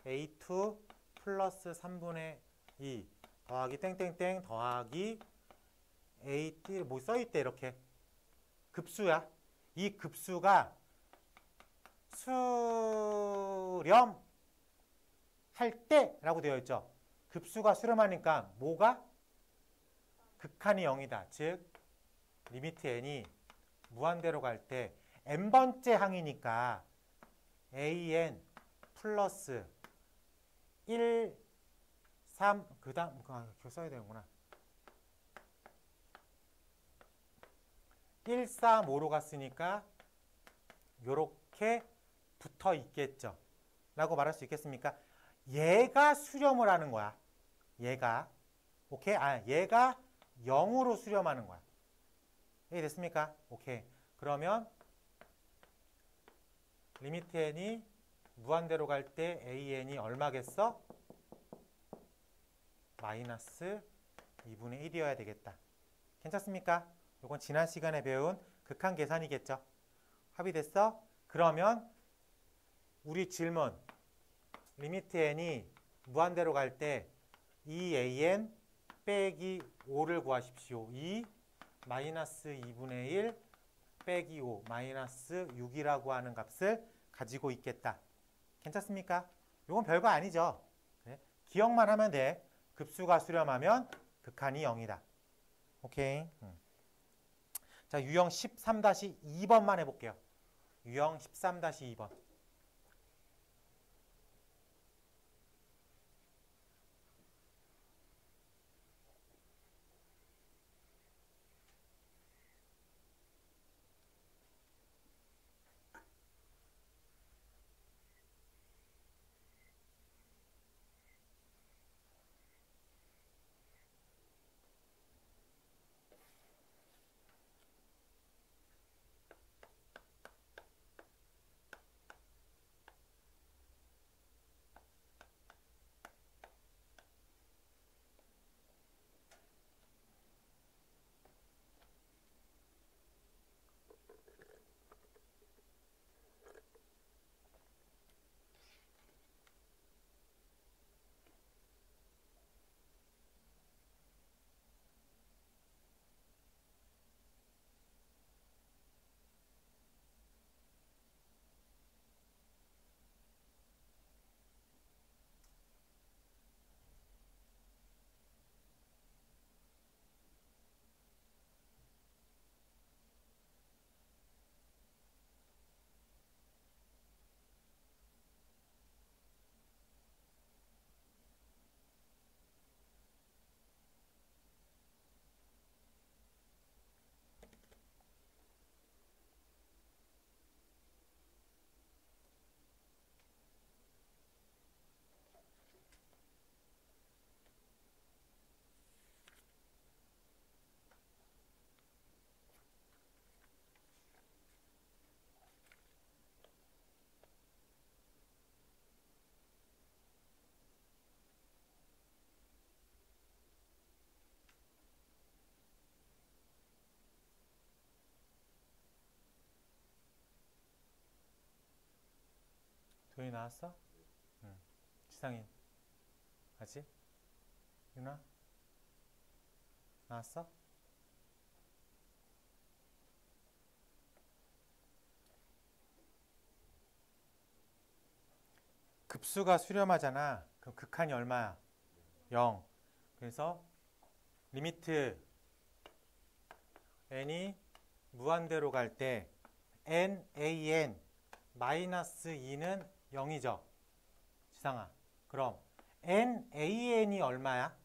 a2 플러스 3분의 2 더하기 땡땡땡 더하기 AT 뭐 써있대 이렇게 급수야. 이 급수가 수렴할 때라고 되어 있죠. 급수가 수렴하니까 뭐가? 극한이 0이다. 즉 리미트 n이 무한대로 갈 때 n번째 항이니까 an 플러스 1, 3, 그 다음 그거 써야 되는구나. 1, 4, 5로 갔으니까 요렇게 붙어 있겠죠. 라고 말할 수 있겠습니까? 얘가 수렴을 하는 거야. 얘가. 오케이? 얘가 0으로 수렴하는 거야. 이해됐습니까? 오케이. 그러면 리미트 n이 무한대로 갈 때 an이 얼마겠어? 마이너스 2분의 1이어야 되겠다. 괜찮습니까? 이건 지난 시간에 배운 극한 계산이겠죠. 합의됐어? 그러면 우리 질문 리미트 n이 무한대로 갈 때 2an 빼기 5를 구하십시오. 2 마이너스 2분의 1 빼기 5 마이너스 6이라고 하는 값을 가지고 있겠다. 괜찮습니까? 이건 별거 아니죠. 기억만 하면 돼. 급수가 수렴하면 극한이 0이다. 오케이. 자, 유형 13-2번만 해볼게요. 유형 13-2번. 도현이 나왔어? 응. 지상인. 아직? 유나? 나왔어? 급수가 수렴하잖아. 그럼 극한이 얼마야? 0. 그래서 리미트 n이 무한대로 갈 때 nan 마이너스 2는 0이죠. 지상아. 그럼 nan이 얼마야?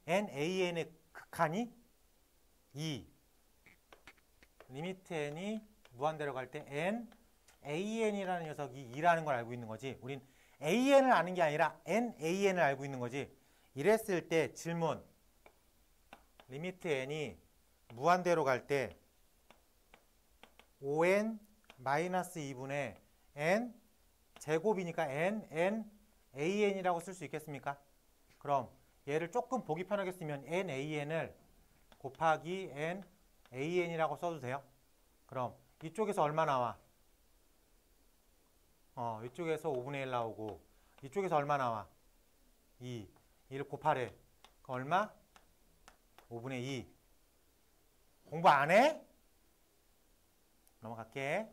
nan의 극한이 2. 리미트 n이 무한대로 갈 때 nan이라는 녀석이 2라는 걸 알고 있는 거지. 우린 an을 아는 게 아니라 nan을 알고 있는 거지. 이랬을 때 질문. 리미트 n이 무한대로 갈 때 5n 마이너스 2분의 n 제곱이니까 nan이라고 쓸 수 있겠습니까? 그럼 얘를 조금 보기 편하게 쓰면 nan을 곱하기 nan이라고 써도 돼요? 그럼 이쪽에서 얼마 나와? 이쪽에서 5분의 1 나오고 이쪽에서 얼마 나와? 2. 2를 곱하래. 그럼 얼마? 5분의 2. 공부 안 해? 넘어갈게.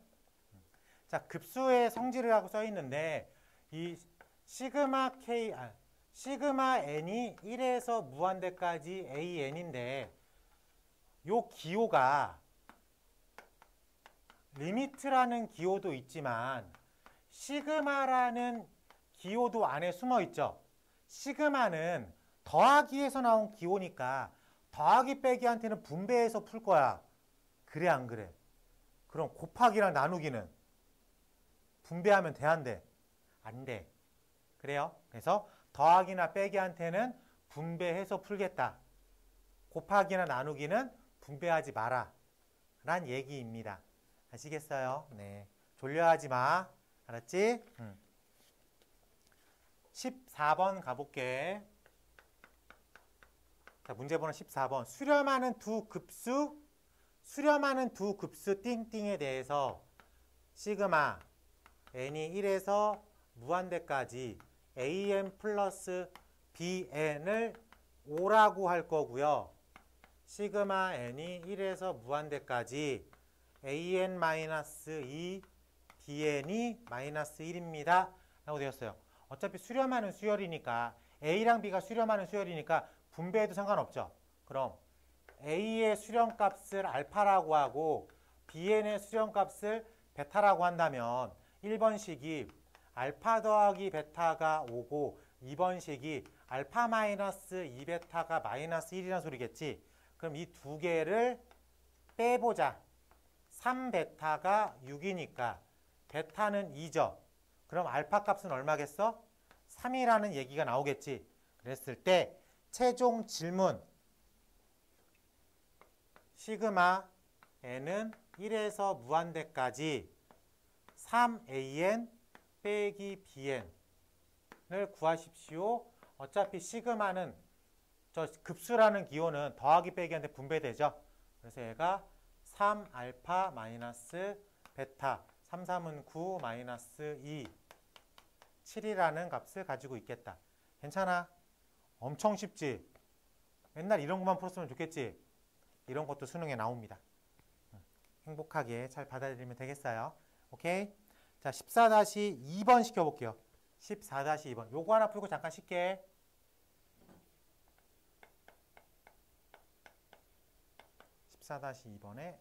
자, 급수의 성질이라고 써 있는데 이 시그마 K, 시그마 n이 1에서 무한대까지 AN인데 요 기호가 리미트라는 기호도 있지만 시그마라는 기호도 안에 숨어 있죠. 시그마는 더하기에서 나온 기호니까 더하기 빼기한테는 분배해서 풀 거야. 그래 안 그래? 그럼 곱하기랑 나누기는 분배하면 돼 안 돼? 안 돼. 그래요? 그래서 더하기나 빼기한테는 분배해서 풀겠다. 곱하기나 나누기는 분배하지 마라. 란 얘기입니다. 아시겠어요? 네. 졸려하지 마. 알았지? 14번 가볼게. 자, 문제번호 14번. 수렴하는 두 급수 띵띵에 대해서 시그마 n이 1에서 무한대까지 an 플러스 bn을 5라고 할 거고요. 시그마 n이 1에서 무한대까지 an-2 bn이 마이너스 1입니다. 라고 되었어요. 어차피 수렴하는 수열이니까 a랑 b가 수렴하는 수열이니까 분배해도 상관없죠. 그럼 a의 수렴값을 알파라고 하고 bn의 수렴값을 베타라고 한다면 1번식이 알파 더하기 베타가 5고 2번식이 알파 마이너스 2베타가 마이너스 1이라는 소리겠지. 그럼 이 두 개를 빼보자. 3베타가 6이니까 베타는 2죠. 그럼 알파 값은 얼마겠어? 3이라는 얘기가 나오겠지. 그랬을 때 최종 질문 시그마 n은 1에서 무한대까지 3an 빼기 bn을 구하십시오. 어차피 시그마는 저 급수라는 기호는 더하기 빼기한테 분배되죠. 그래서 얘가 3알파 마이너스 베타 3, 3은 9 마이너스 2 7이라는 값을 가지고 있겠다. 괜찮아? 엄청 쉽지? 맨날 이런 것만 풀었으면 좋겠지? 이런 것도 수능에 나옵니다. 행복하게 잘 받아들이면 되겠어요. 오케이? 자, 14-2번 시켜볼게요. 14-2번. 요거 하나 풀고 잠깐 쉴게. (14-2번에)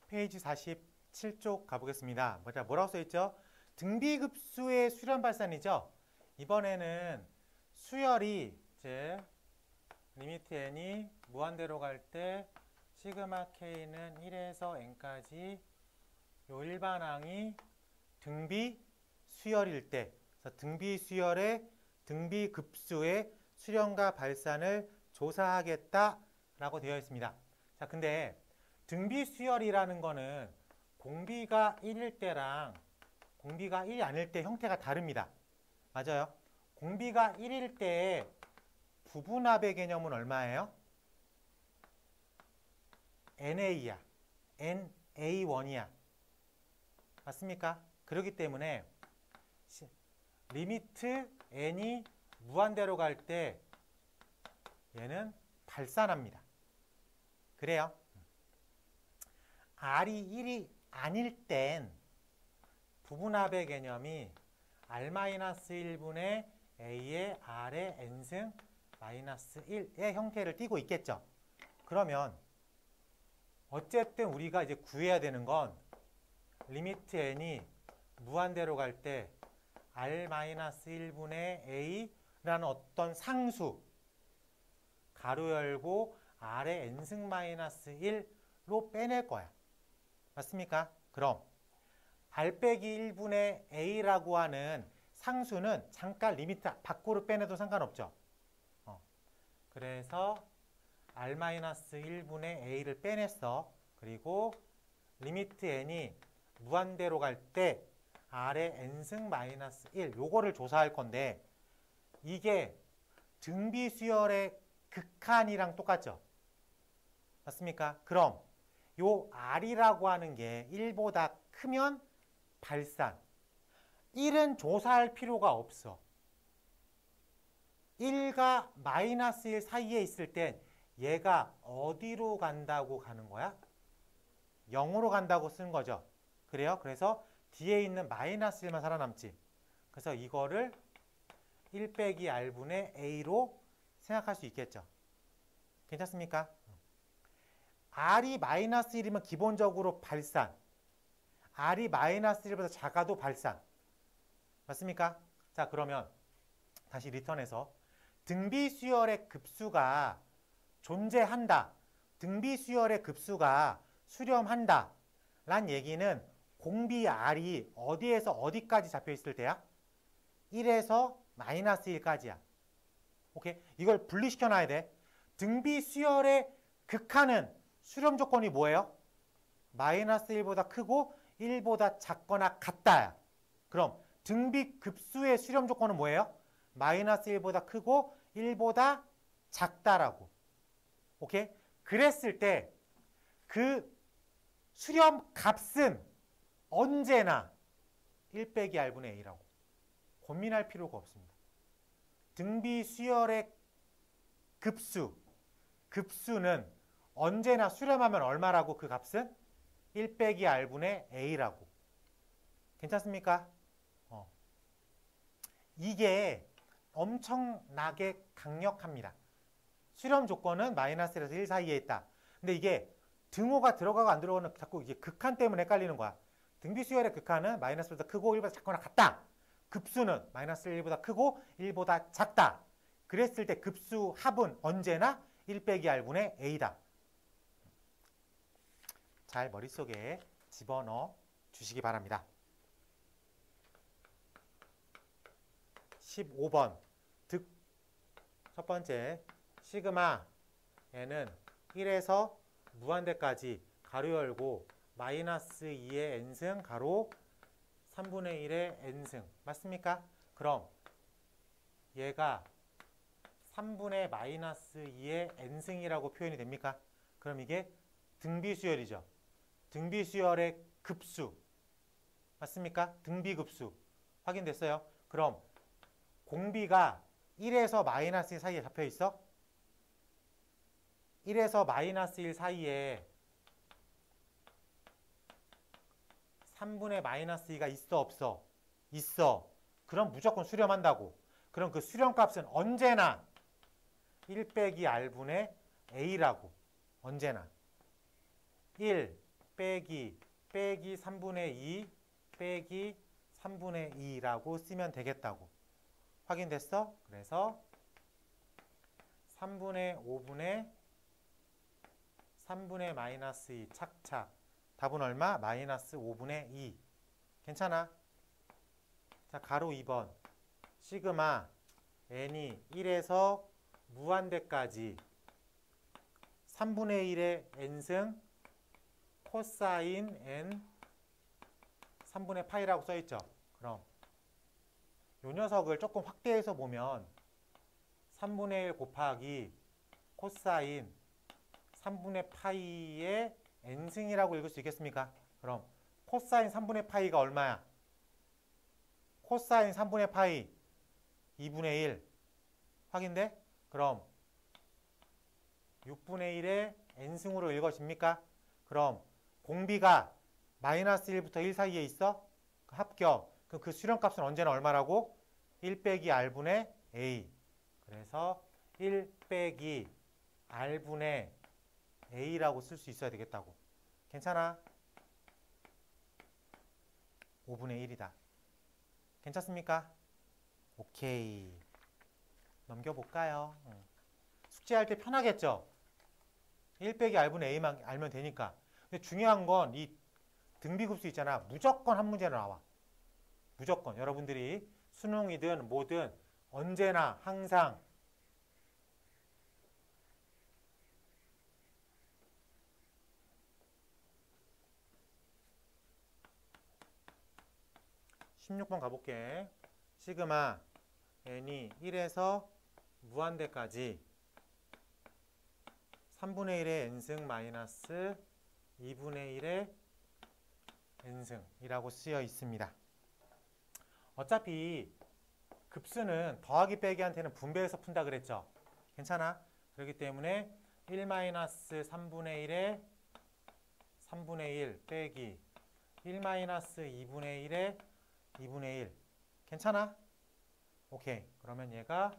페이지 47쪽 가보겠습니다. 뭐라고 써있죠? 등비급수의 수렴 발산이죠. 이번에는 수열이 즉 리미트 n이 무한대로 갈 때 시그마 k는 1에서 n까지 요 일반항이 등비 수열일 때, 그래서 등비 수열의 등비 급수의 수렴과 발산을 조사하겠다라고 되어 있습니다. 자, 근데 등비 수열이라는 거는 공비가 1일 때랑 공비가 1이 아닐 때 형태가 다릅니다. 맞아요? 공비가 1일 때 부분합의 개념은 얼마예요? NA야. NA1이야. 맞습니까? 그렇기 때문에 리미트 n이 무한대로 갈 때 얘는 발산합니다. 그래요? r이 1이 아닐 땐 부분합의 개념이 r-1분의 a의 r의 n승 마이너스 1의 형태를 띠고 있겠죠. 그러면 어쨌든 우리가 이제 구해야 되는 건 리미트 n이 무한대로 갈 때 r-1분의 a라는 어떤 상수 가로 열고 r의 n승 마이너스 1로 빼낼 거야. 맞습니까? 그럼 r 빼기 1분의 a라고 하는 상수는 잠깐 리미트 밖으로 빼내도 상관없죠. 그래서 r-1분의 a를 빼냈어. 그리고 리미트 n이 무한대로 갈 때 r의 n승 마이너스 1 요거를 조사할 건데 이게 등비수열의 극한이랑 똑같죠. 맞습니까? 그럼 요 R이라고 하는 게 1보다 크면 발산. 1은 조사할 필요가 없어. 1과 마이너스 1 사이에 있을 땐 얘가 어디로 간다고 가는 거야? 0으로 간다고 쓴 거죠. 그래요? 그래서 뒤에 있는 마이너스 1만 살아남지. 그래서 이거를 1 빼기 R분의 A로 생각할 수 있겠죠. 괜찮습니까? R이 마이너스 1이면 기본적으로 발산. R이 마이너스 1보다 작아도 발산. 맞습니까? 자, 그러면 다시 리턴해서 등비수열의 급수가 존재한다. 등비수열의 급수가 수렴한다. 란 얘기는 공비 R이 어디에서 어디까지 잡혀 있을 때야? 1에서 마이너스 1까지야. 오케이? 이걸 분리시켜 놔야 돼. 등비수열의 극한은 수렴 조건이 뭐예요? 마이너스 1보다 크고 1보다 작거나 같다야. 그럼 등비급수의 수렴 조건은 뭐예요? 마이너스 1보다 크고 1보다 작다라고. 오케이? 그랬을 때 그 수렴 값은 언제나 1 빼기 R분의 A라고. 고민할 필요가 없습니다. 등비수열의 급수는 언제나 수렴하면 얼마라고 그 값은? 1 빼기 R분의 A라고. 괜찮습니까? 이게 엄청나게 강력합니다. 수렴 조건은 마이너스 1에서 1 사이에 있다. 근데 이게 등호가 들어가고 안 들어가는 자꾸 이게 극한 때문에 헷갈리는 거야. 등비수열의 극한은 마이너스보다 크고 1보다 작거나 같다. 급수는 마이너스 1보다 크고 1보다 작다. 그랬을 때 급수 합은 언제나 1 빼기 R분의 A다. 잘 머릿속에 집어넣어 주시기 바랍니다. 15번 첫 번째 시그마 n은 1에서 무한대까지 가로 열고 마이너스 2의 n승 가로 3분의 1의 n승 맞습니까? 그럼 얘가 3분의 마이너스 2의 n승이라고 표현이 됩니까? 그럼 이게 등비수열이죠. 등비수열의 급수 맞습니까? 등비급수 확인됐어요? 그럼 공비가 1에서 마이너스 1 사이에 잡혀 있어? 1에서 마이너스 1 사이에 3분의 마이너스 2가 있어 없어? 있어. 그럼 무조건 수렴한다고. 그럼 그 수렴값은 언제나 1 빼기 R분의 A라고. 언제나 1 빼기 3분의 2 빼기 3분의 2라고 쓰면 되겠다고. 확인됐어? 그래서 3분의 5분의 3분의 마이너스 2 착착. 답은 얼마? 마이너스 5분의 2. 괜찮아? 자, 가로 2번. 시그마 n이 1에서 무한대까지 3분의 1의 n승 코사인 n 3분의 파이라고 써있죠. 그럼 이 녀석을 조금 확대해서 보면 3분의 1 곱하기 코사인 3분의 파이의 n승이라고 읽을 수 있겠습니까? 그럼 코사인 3분의 파이가 얼마야? 코사인 3분의 파이 2분의 1 확인돼? 그럼 6분의 1의 n승으로 읽어집니까? 그럼 공비가 마이너스 1부터 1 사이에 있어? 합격. 그럼 그 수렴값은 언제나 얼마라고? 1 빼기 R분의 A. 그래서 1 빼기 R분의 A라고 쓸 수 있어야 되겠다고. 괜찮아? 5분의 1이다. 괜찮습니까? 오케이. 넘겨볼까요? 숙제할 때 편하겠죠? 1 빼기 R분의 A만 알면 되니까. 근데 중요한 건 이 등비급수 있잖아. 무조건 한 문제는 나와. 무조건. 여러분들이 수능이든 뭐든 언제나 항상 16번 가볼게. 시그마 n이 1에서 무한대까지 3분의 1의 n승 마이너스 2분의 1의 n승이라고 쓰여 있습니다. 어차피 급수는 더하기 빼기한테는 분배해서 푼다 그랬죠. 괜찮아? 그렇기 때문에 1-3분의 1의 3분의 1 빼기 1-2분의 1의 2분의 1. 괜찮아? 오케이. 그러면 얘가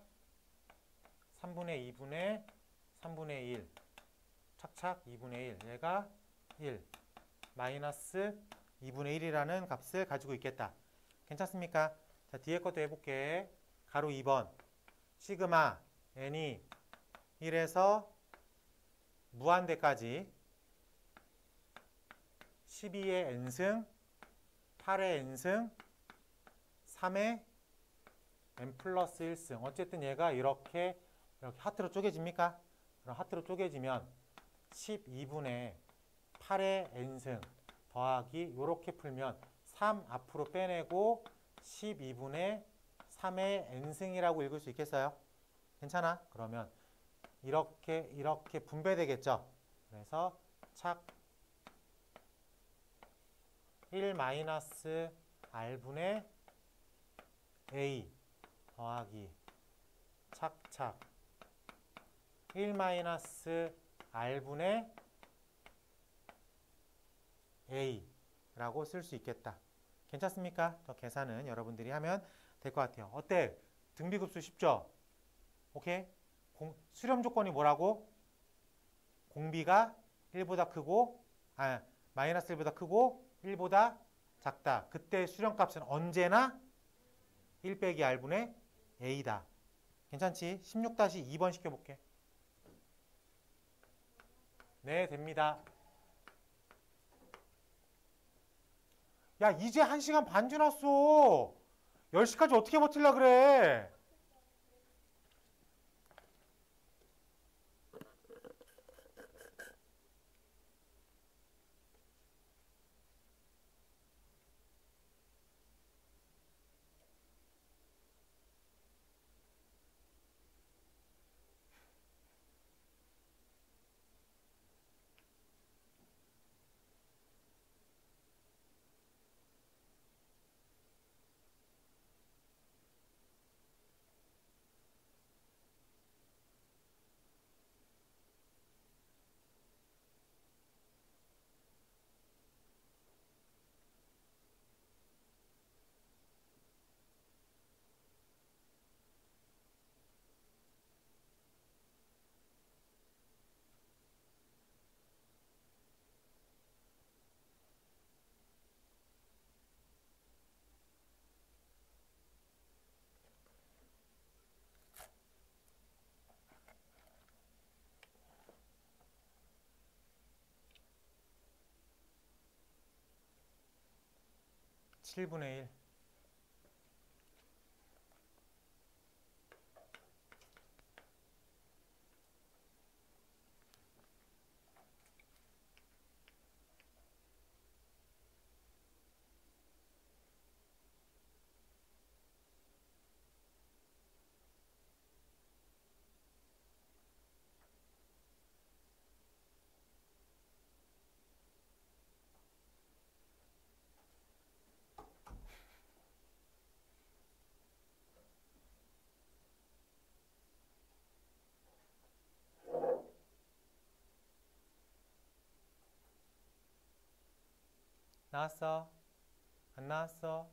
3분의 2분의 3분의 1. 착착 2분의 1. 얘가 1. 마이너스 2분의 1이라는 값을 가지고 있겠다. 괜찮습니까? 자, 뒤에 것도 해볼게. 가로 2번. 시그마 n이 1에서 무한대까지 12의 n승, 8의 n승, 3의 n 플러스 1승. 어쨌든 얘가 이렇게 하트로 쪼개집니까? 그럼 하트로 쪼개지면 12분의 8의 n승 더하기 이렇게 풀면 3 앞으로 빼내고 12분의 3의 n승이라고 읽을 수 있겠어요? 괜찮아? 그러면 이렇게 분배되겠죠? 그래서 착 1-r분의 a 더하기 착착 1-r분의 a라고 쓸 수 있겠다. 괜찮습니까? 저 계산은 여러분들이 하면 될 것 같아요. 어때? 등비급수 쉽죠? 오케이? 수렴 조건이 뭐라고? 공비가 1보다 크고 마이너스 1보다 크고 1보다 작다. 그때 수렴값은 언제나 1 빼기 r분의 a다. 괜찮지? 16-2번 시켜볼게. 네, 됩니다. 야, 이제 1시간 반 지났어. 10시까지 어떻게 버틸라 그래? (7분의 1) 나왔어? 안 나왔어?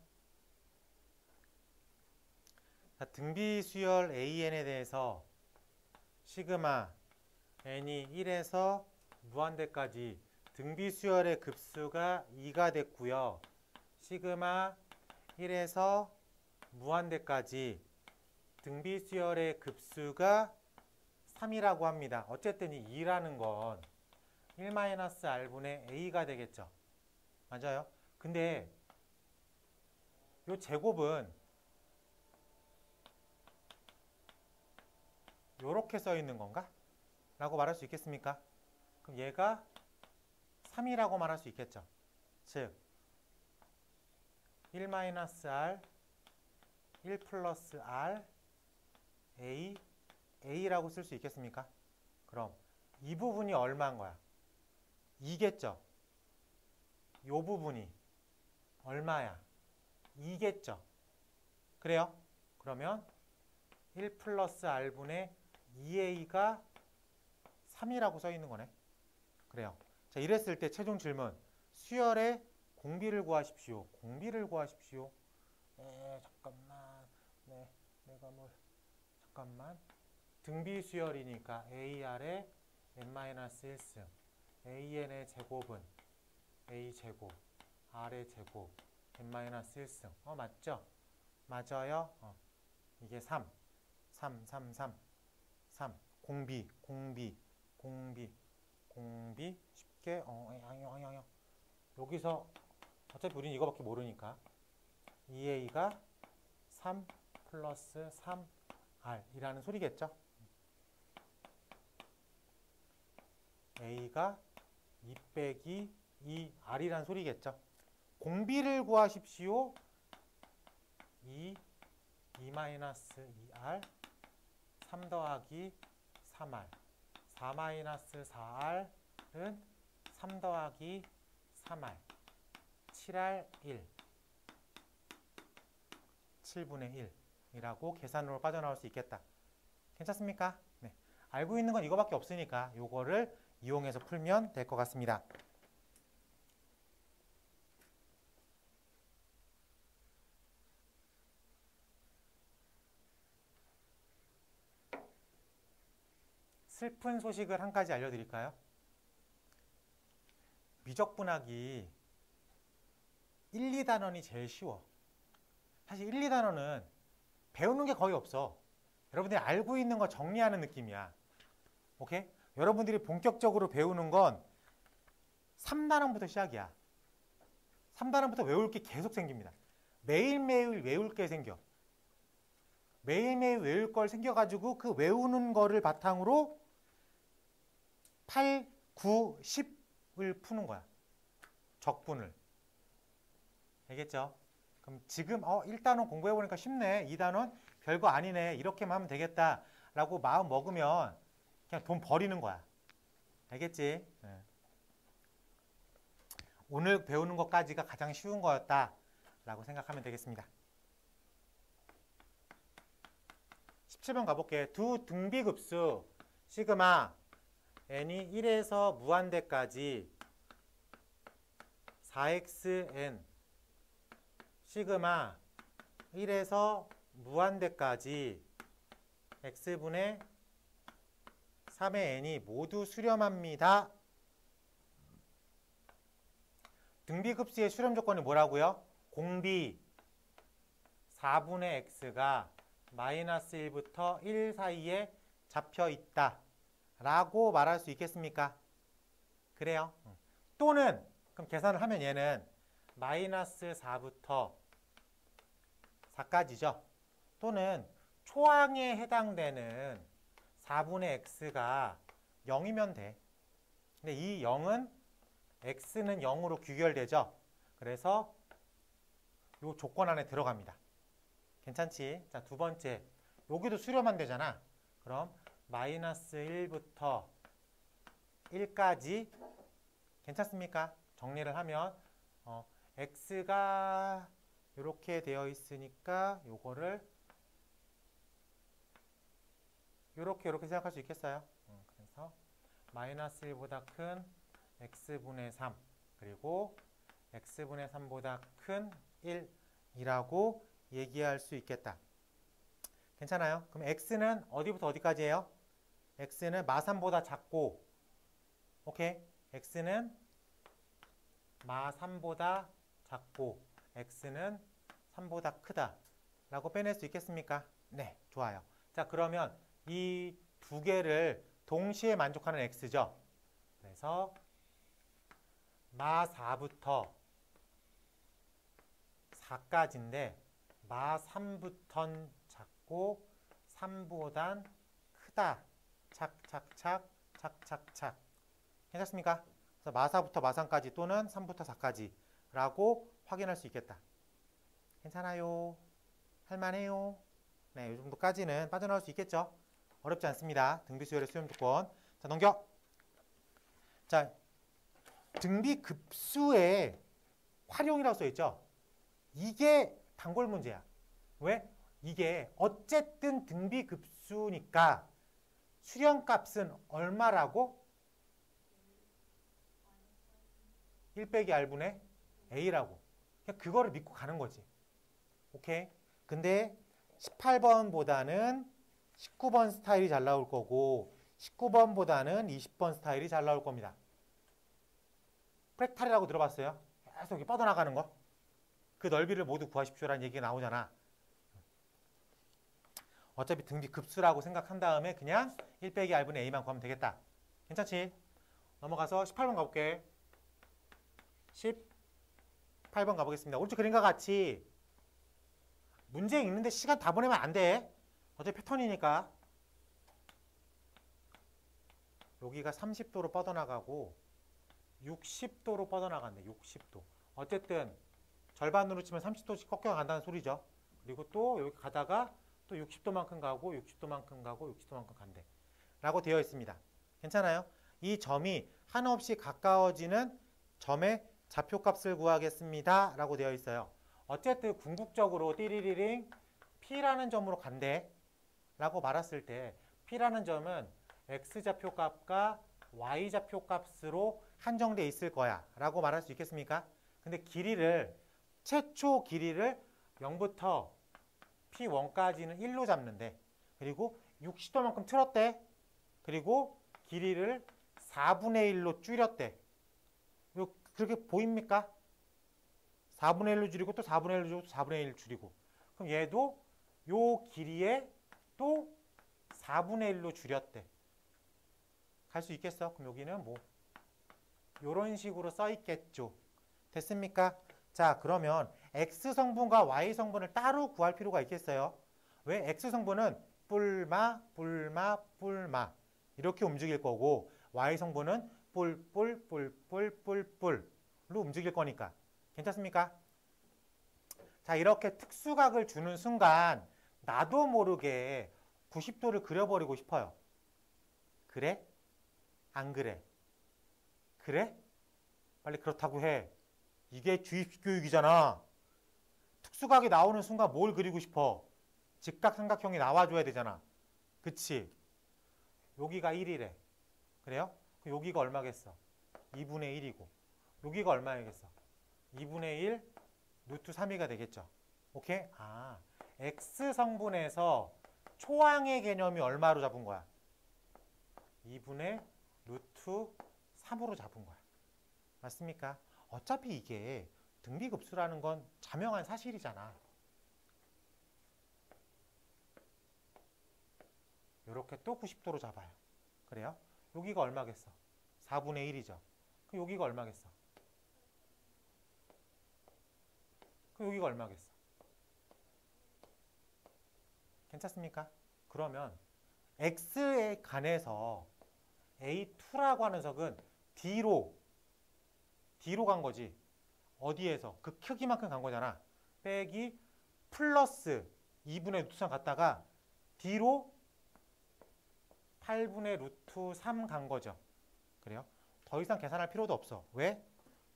자, 등비 수열 AN에 대해서 시그마 n이 1에서 무한대까지 등비 수열의 급수가 2가 됐고요. 시그마 1에서 무한대까지 등비 수열의 급수가 3이라고 합니다. 어쨌든 이 2라는 건 1-r분의 a가 되겠죠. 맞아요? 근데 이 제곱은 이렇게 써 있는 건가? 라고 말할 수 있겠습니까? 그럼 얘가 3이라고 말할 수 있겠죠. 즉 1-r 1 플러스 r a라고 쓸 수 있겠습니까? 그럼 이 부분이 얼마인 거야? 2겠죠. 요 부분이 얼마야? 2겠죠. 그래요? 그러면 1 플러스 R분의 2A가 3이라고 써 있는 거네. 그래요. 자, 이랬을 때 최종 질문. 수열의 공비를 구하십시오. 공비를 구하십시오. 잠깐만. 네, 내가 잠깐만. 등비 수열이니까 AR의 n-1승. AN의 제곱은 A제곱. R의 제곱. n-1승. 맞죠? 맞아요. 이게 3. 3. 공비. 쉽게, 여기서, 어차피 우린 이거밖에 모르니까. 2A가 3 플러스 3R이라는 소리겠죠? A가 2 빼기 2R이라는 소리겠죠? 공비를 구하십시오. 2-2R 3 더하기 3R 4-4R은 3 더하기 3R 7R 1 7분의 1이라고 계산으로 빠져나올 수 있겠다. 괜찮습니까? 네. 알고 있는 건 이거밖에 없으니까 요거를 이용해서 풀면 될 것 같습니다. 슬픈 소식을 한 가지 알려드릴까요? 미적분학이 1, 2단원이 제일 쉬워. 사실 1, 2단원은 배우는 게 거의 없어. 여러분들이 알고 있는 거 정리하는 느낌이야. 오케이? 여러분들이 본격적으로 배우는 건 3단원부터 시작이야. 3단원부터 외울 게 계속 생깁니다. 매일매일 외울 게 생겨. 매일매일 외울 걸 생겨가지고 그 외우는 거를 바탕으로 8, 9, 10을 푸는 거야. 적분을. 알겠죠? 그럼 지금 1단원 공부해보니까 쉽네. 2단원 별거 아니네. 이렇게만 하면 되겠다. 라고 마음 먹으면 그냥 돈 버리는 거야. 알겠지? 네. 오늘 배우는 것까지가 가장 쉬운 거였다. 라고 생각하면 되겠습니다. 17번 가볼게. 두 등비급수 시그마 n이 1에서 무한대까지 4xn 시그마 1에서 무한대까지 x분의 3의 n이 모두 수렴합니다. 등비급수의 수렴 조건이 뭐라고요? 공비 4분의 x가 마이너스 1부터 1 사이에 잡혀 있다 라고 말할 수 있겠습니까? 그래요. 또는 그럼 계산을 하면 얘는 마이너스 4부터 4까지죠. 또는 초항에 해당되는 4분의 x가 0이면 돼. 근데 이 0은 x는 0으로 귀결되죠. 그래서 이 조건 안에 들어갑니다. 괜찮지? 자, 두 번째. 여기도 수렴한 되잖아. 그럼 마이너스 1부터 1까지 괜찮습니까? 정리를 하면 x가 이렇게 되어 있으니까 요거를 이렇게 생각할 수 있겠어요? 그래서 마이너스 1보다 큰 x분의 3 그리고 x분의 3보다 큰 1이라고 얘기할 수 있겠다. 괜찮아요? 그럼 x는 어디부터 어디까지예요? x는 마3보다 작고 오케이? x는 마3보다 작고 x는 3보다 크다 라고 빼낼 수 있겠습니까? 네, 좋아요. 자, 그러면 이 두 개를 동시에 만족하는 x죠. 그래서 마4부터 4까지인데 마3부터는 작고 3보단 크다. 착착착 착착착. 괜찮습니까? 그래서 마4부터 마3까지 또는 3부터 4까지 라고 확인할 수 있겠다. 괜찮아요? 할만해요? 네, 이 정도까지는 빠져나올 수 있겠죠? 어렵지 않습니다. 등비수열의 수렴 조건. 자, 넘겨. 자, 등비급수의 활용이라고 써있죠. 이게 단골 문제야. 왜? 이게 어쨌든 등비급수니까 수렴값은 얼마라고? 1 빼기 R분의 A라고. 그냥 그거를 믿고 가는 거지. 오케이? 근데 18번보다는 19번 스타일이 잘 나올 거고 19번보다는 20번 스타일이 잘 나올 겁니다. 프랙탈이라고 들어봤어요? 계속 이렇게 뻗어나가는 거. 그 넓이를 모두 구하십시오라는 얘기가 나오잖아. 어차피 등비 급수라고 생각한 다음에 그냥 1 빼기 R분의 A만 구하면 되겠다. 괜찮지? 넘어가서 18번 가볼게. 18번 가보겠습니다. 오른쪽 그림과 같이 문제 읽는데 시간 다 보내면 안 돼. 어차피 패턴이니까. 여기가 30도로 뻗어나가고 60도로 뻗어나간대. 60도. 어쨌든 절반으로 치면 30도씩 꺾여간다는 소리죠. 그리고 또 여기 가다가 또 60도만큼 가고 60도만큼 가고 60도만큼 간대. 라고 되어 있습니다. 괜찮아요? 이 점이 한없이 가까워지는 점의 좌표값을 구하겠습니다. 라고 되어 있어요. 어쨌든 궁극적으로 띠리리링 P라는 점으로 간대. 라고 말했을 때 P라는 점은 X좌표값과 Y좌표값으로 한정되어 있을 거야. 라고 말할 수 있겠습니까? 근데 최초 길이를 0부터 P1까지는 1로 잡는데 그리고 60도만큼 틀었대. 그리고 길이를 4분의 1로 줄였대. 그렇게 보입니까? 4분의 1로 줄이고 또 4분의 1로 줄이고 또 4분의 1 줄이고. 그럼 얘도 요 길이에 또 4분의 1로 줄였대. 갈 수 있겠어? 그럼 여기는 뭐 요런 식으로 써 있겠죠. 됐습니까? 자, 그러면 X성분과 Y성분을 따로 구할 필요가 있겠어요? 왜? X성분은 뿔마, 뿔마, 뿔마 이렇게 움직일 거고 Y성분은 뿔뿔, 뿔뿔, 뿔뿔로 움직일 거니까. 괜찮습니까? 자, 이렇게 특수각을 주는 순간 나도 모르게 90도를 그려버리고 싶어요. 그래? 안 그래? 그래? 빨리 그렇다고 해. 이게 주입교육이잖아. 특수각이 나오는 순간 뭘 그리고 싶어? 직각삼각형이 나와줘야 되잖아. 그치? 여기가 1이래. 그래요? 여기가 얼마겠어? 2분의 1이고 여기가 얼마이겠어? 2분의 1 루트 3이가 되겠죠. 오케이? 아, X성분에서 초항의 개념이 얼마로 잡은 거야? 2분의 루트 3으로 잡은 거야. 맞습니까? 어차피 이게 등비급수라는 건 자명한 사실이잖아. 이렇게 또 90도로 잡아요. 그래요? 여기가 얼마겠어? 4분의 1이죠. 그럼 여기가 얼마겠어? 그럼 여기가 얼마겠어? 괜찮습니까? 그러면 X에 관해서 A2라고 하는 석은 D로 간 거지. 어디에서? 그 크기만큼 간 거잖아. 빼기 플러스 2분의 루트 3 갔다가 D로 8분의 루트 3 간 거죠. 그래요? 더 이상 계산할 필요도 없어. 왜?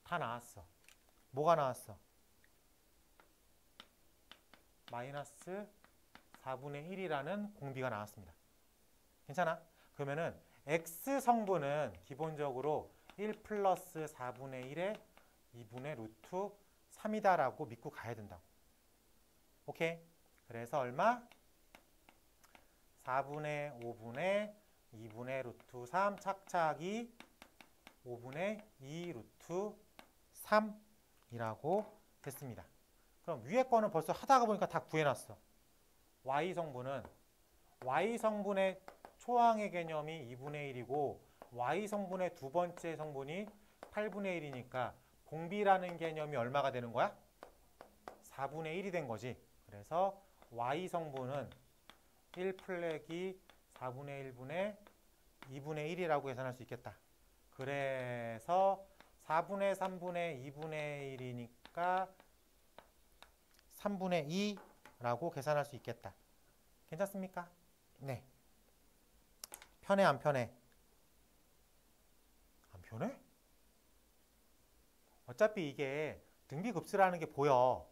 다 나왔어. 뭐가 나왔어? 마이너스 4분의 1이라는 공비가 나왔습니다. 괜찮아? 그러면은 X성분은 기본적으로 1 플러스 4분의 1에 2분의 루트 3이다라고 믿고 가야 된다고. 오케이? 그래서 얼마? 4분의 5분의 2분의 루트 3 착착이 5분의 2 루트 3이라고 됐습니다. 그럼 위에 거는 벌써 하다가 보니까 다 구해놨어. Y성분의 초항의 개념이 2분의 1이고 Y성분의 두 번째 성분이 8분의 1이니까 공비라는 개념이 얼마가 되는 거야? 4분의 1이 된 거지. 그래서 Y성분은 1 플래기 4분의 1분의 2분의 1이라고 계산할 수 있겠다. 그래서 4분의 3분의 2분의 1이니까 3분의 2라고 계산할 수 있겠다. 괜찮습니까? 네. 편해 안 편해? 안 편해? 어차피 이게 등비급수라는 게 보여.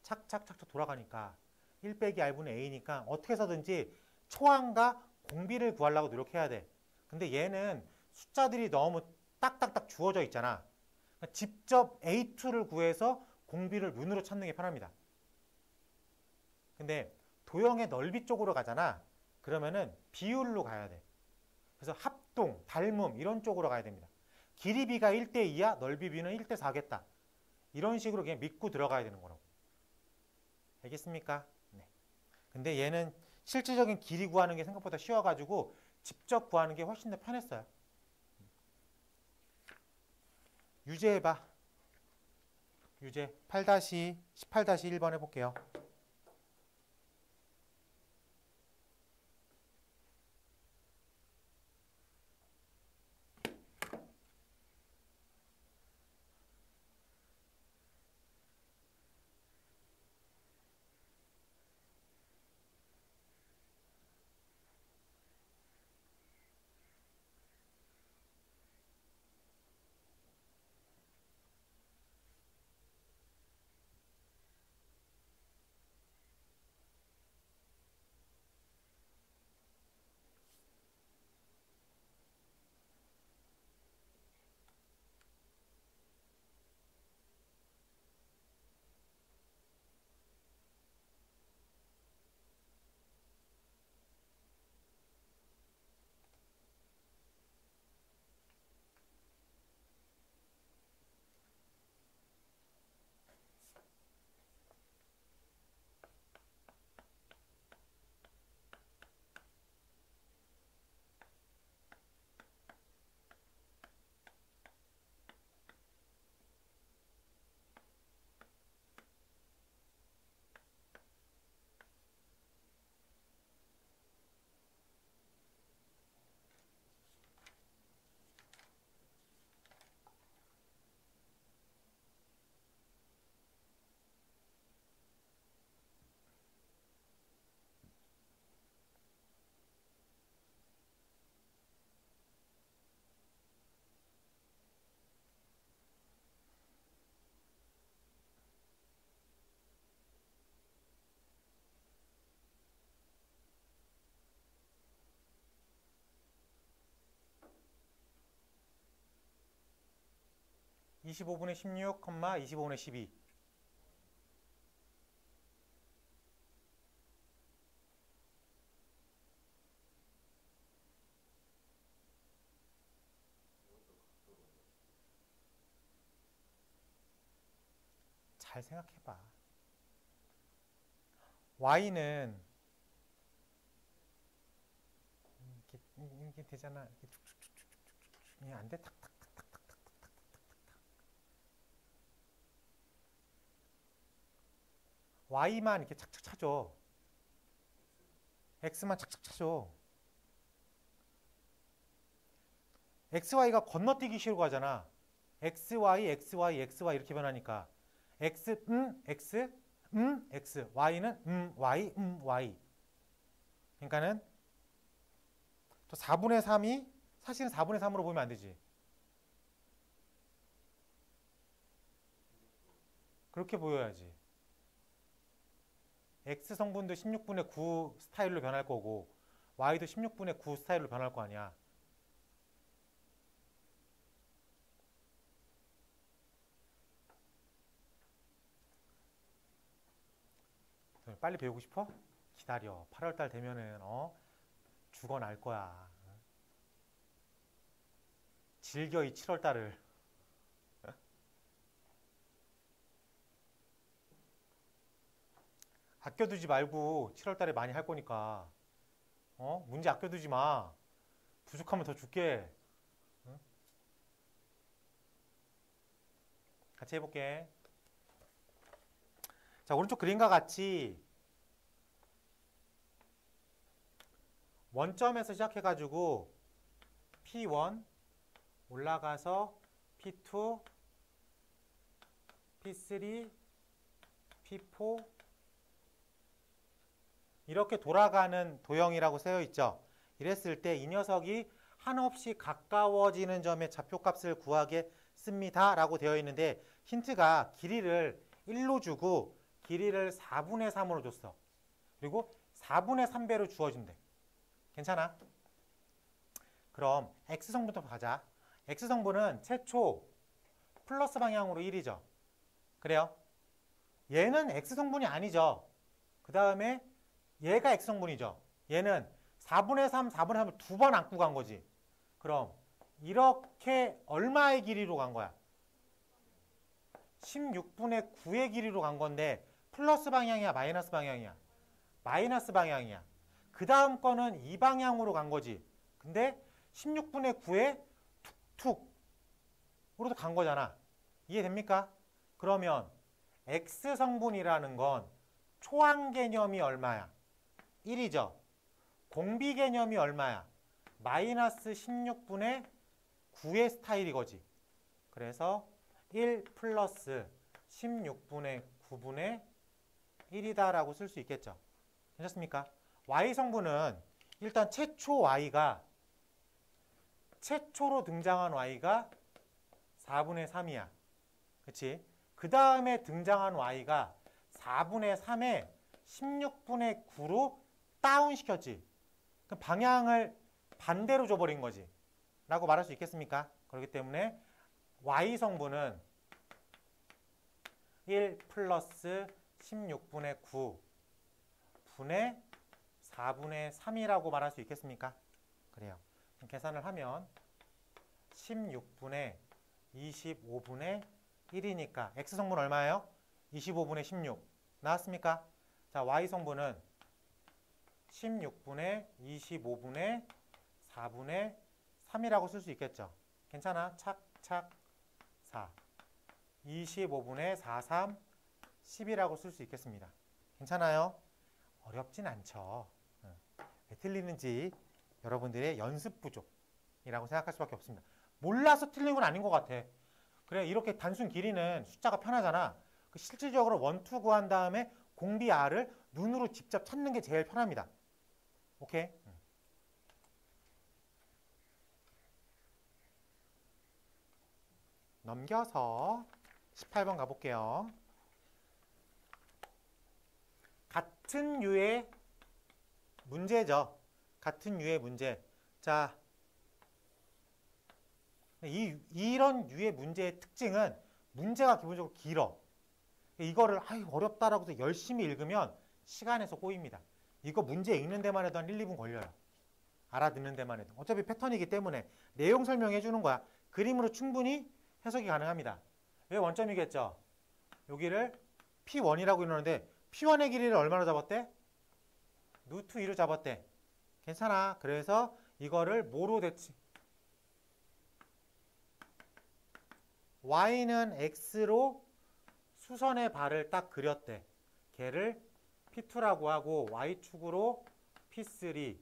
착착착착 돌아가니까 1 빼기 r분의 a니까 어떻게 해서든지 초항과 공비를 구하려고 노력해야 돼. 근데 얘는 숫자들이 너무 딱딱딱 주어져 있잖아. 그러니까 직접 a2를 구해서 공비를 눈으로 찾는 게 편합니다. 근데 도형의 넓이 쪽으로 가잖아. 그러면은 비율로 가야 돼. 그래서 합동, 닮음 이런 쪽으로 가야 됩니다. 길이 b가 1대 2야, 넓이 b는 1대 4겠다. 이런 식으로 그냥 믿고 들어가야 되는 거라고. 알겠습니까? 네. 근데 얘는 실질적인 길이 구하는 게 생각보다 쉬워가지고 직접 구하는 게 훨씬 더 편했어요. 유제 해봐. 유제 18-1번 해볼게요. (25분의 16, 25분의 12) 잘 생각해봐. y는 이게 되잖아. 이게 쭉쭉쭉쭉쭉쭉 안 돼. 탁탁탁탁탁탁탁탁탁탁. y만 이렇게 착착 차줘. x만 착착 차줘. xy가 건너뛰기 쉬우고 하잖아. xy, xy, xy 이렇게 변하니까 x, x, x, y는 y, y. 그러니까는 또 4분의 3이 사실은 4분의 3으로 보면 안 되지. 그렇게 보여야지. x 성분도 16분의 9 스타일로 변할 거고 y도 16분의 9 스타일로 변할 거 아니야. 빨리 배우고 싶어? 기다려. 8월달 되면은 죽어날 거야. 즐겨 이 7월달을. 아껴두지 말고 7월달에 많이 할 거니까 문제 아껴두지 마. 부족하면 더 줄게. 응? 같이 해볼게. 자, 오른쪽 그림과 같이 원점에서 시작해가지고 P1 올라가서 P2, P3, P4 이렇게 돌아가는 도형이라고 쓰여 있죠. 이랬을 때 이 녀석이 한없이 가까워지는 점의 좌표값을 구하게 있습니다 라고 되어 있는데 힌트가 길이를 1로 주고 길이를 4분의 3으로 줬어. 그리고 4분의 3배로 주어진대. 괜찮아? 그럼 X성분부터 가자. X성분은 최초 플러스 방향으로 1이죠. 그래요? 얘는 X성분이 아니죠. 그 다음에 얘가 X성분이죠. 얘는 4분의 3, 4분의 3을 두 번 안고 간 거지. 그럼 이렇게 얼마의 길이로 간 거야? 16분의 9의 길이로 간 건데 플러스 방향이야, 마이너스 방향이야? 마이너스 방향이야. 그 다음 거는 이 방향으로 간 거지. 근데 16분의 9에 툭툭으로도 간 거잖아. 이해됩니까? 그러면 X성분이라는 건 초항 개념이 얼마야? 1이죠. 공비 개념이 얼마야? 마이너스 16분의 9의 스타일이거지. 그래서 1 플러스 16분의 9분의 1이다라고 쓸 수 있겠죠. 괜찮습니까? Y성분은 일단 최초로 등장한 Y가 4분의 3이야. 그치? 그 다음에 등장한 Y가 4분의 3에 16분의 9로 다운시켰지. 그 방향을 반대로 줘버린 거지. 라고 말할 수 있겠습니까? 그렇기 때문에 Y성분은 1 플러스 16분의 9 분의 4분의 3이라고 말할 수 있겠습니까? 그래요. 계산을 하면 16분의 25분의 1이니까 X성분 얼마예요? 25분의 16 나왔습니까? 자, Y성분은 16분의 25분의 4분의 3이라고 쓸 수 있겠죠. 괜찮아? 착착 4 25분의 43 10이라고 쓸 수 있겠습니다. 괜찮아요? 어렵진 않죠. 왜 틀리는지 여러분들의 연습 부족이라고 생각할 수밖에 없습니다. 몰라서 틀린 건 아닌 것 같아. 그래, 이렇게 단순 길이는 숫자가 편하잖아. 실질적으로 원투 구한 다음에 공비 R을 눈으로 직접 찾는 게 제일 편합니다. 오케이? 넘겨서 18번 가볼게요. 같은 유의 문제죠. 같은 유의 문제. 자, 이런 유의 문제의 특징은 문제가 기본적으로 길어. 이거를 어렵다라고 해서 열심히 읽으면 시간에서 꼬입니다. 이거 문제 읽는 데만 해도 한 1, 2분 걸려요. 알아듣는 데만 해도. 어차피 패턴이기 때문에 내용 설명해 주는 거야. 그림으로 충분히 해석이 가능합니다. 왜 원점이겠죠? 여기를 P1이라고 이러는데 P1의 길이를 얼마로 잡았대? 루트 2로 잡았대. 괜찮아. 그래서 이거를 뭐로 대치? Y는 X로 수선의 발을 딱 그렸대. 걔를 P2라고 하고 Y축으로 P3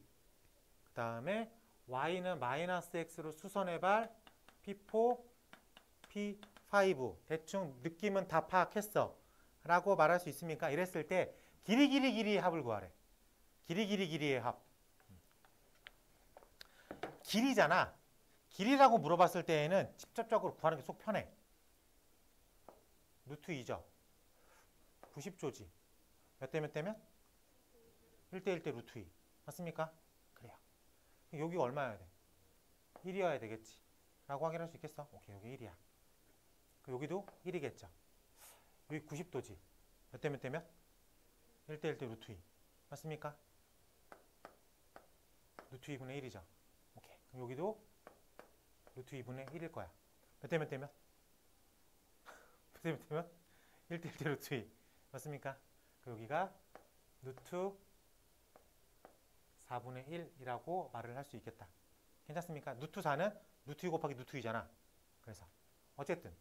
그 다음에 Y는 마이너스 X로 수선의 발 P4 P5 대충 느낌은 다 파악했어 라고 말할 수 있습니까? 이랬을 때 길이의 합을 구하래. 길이의 합. 길이잖아. 길이라고 물어봤을 때에는 직접적으로 구하는 게 속 편해. 루트 2죠. 90조지. 몇 대 몇 대면? 1대 1대 루트 2. 맞습니까? 그래요. 여기가 얼마여야 돼? 1이어야 되겠지. 라고 확인할 수 있겠어? 오케이, 여기 1이야. 여기도 1이겠죠. 여기 90도지. 몇 대 몇 대면? 1대 1대 루트 2. 맞습니까? 루트 2분의 1이죠. 오케이. 그럼 여기도 루트 2분의 1일 거야. 몇 대 몇 대면? 몇 대 몇 대면? 1대 1대 루트 2. 맞습니까? 여기가 루트 4분의 1이라고 말을 할 수 있겠다. 괜찮습니까? 루트 4는 루트 2 곱하기 루트 2잖아. 그래서 어쨌든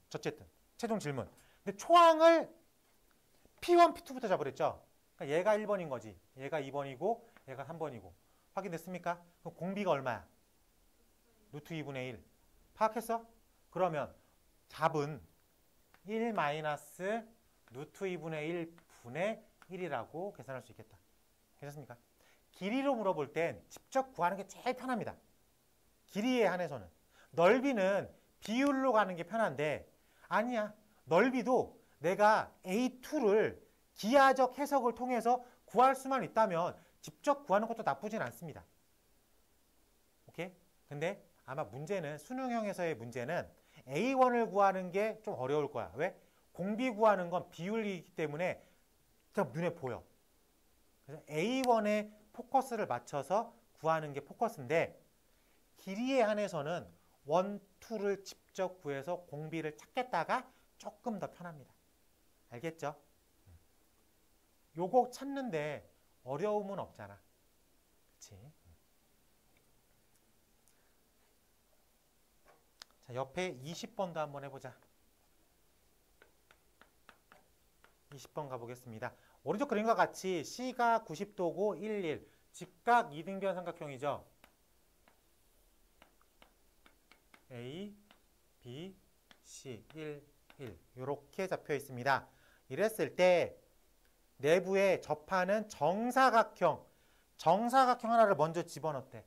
최종 질문. 근데 초항을 P1, P2부터 잡으랬죠? 그러니까 얘가 1번인 거지. 얘가 2번이고 얘가 3번이고. 확인됐습니까? 그럼 공비가 얼마야? 루트 2분의 1. 파악했어? 그러면 답은 1 마이너스 루트 2분의 1 분의 1이라고 계산할 수 있겠다. 괜찮습니까? 길이로 물어볼 땐 직접 구하는 게 제일 편합니다. 길이에 한해서는. 넓이는 비율로 가는 게 편한데 아니야. 넓이도 내가 A2를 기하적 해석을 통해서 구할 수만 있다면 직접 구하는 것도 나쁘진 않습니다. 오케이? 근데 아마 문제는 수능형에서의 문제는 A1을 구하는 게 좀 어려울 거야. 왜? 공비 구하는 건 비율이기 때문에 그냥 눈에 보여. 그래서 A1에 포커스를 맞춰서 구하는 게 포커스인데 길이에 한해서는 1, 2를 직접 구해서 공비를 찾겠다가 조금 더 편합니다. 알겠죠? 요거 찾는데 어려움은 없잖아. 그치? 자, 옆에 20번도 한번 해보자. 20번 가보겠습니다. 오른쪽 그림과 같이 C가 90도고 11, 직각 이등변 삼각형이죠. A, B, C, 1, 1 이렇게 잡혀 있습니다. 이랬을 때 내부에 접하는 정사각형 하나를 먼저 집어넣대.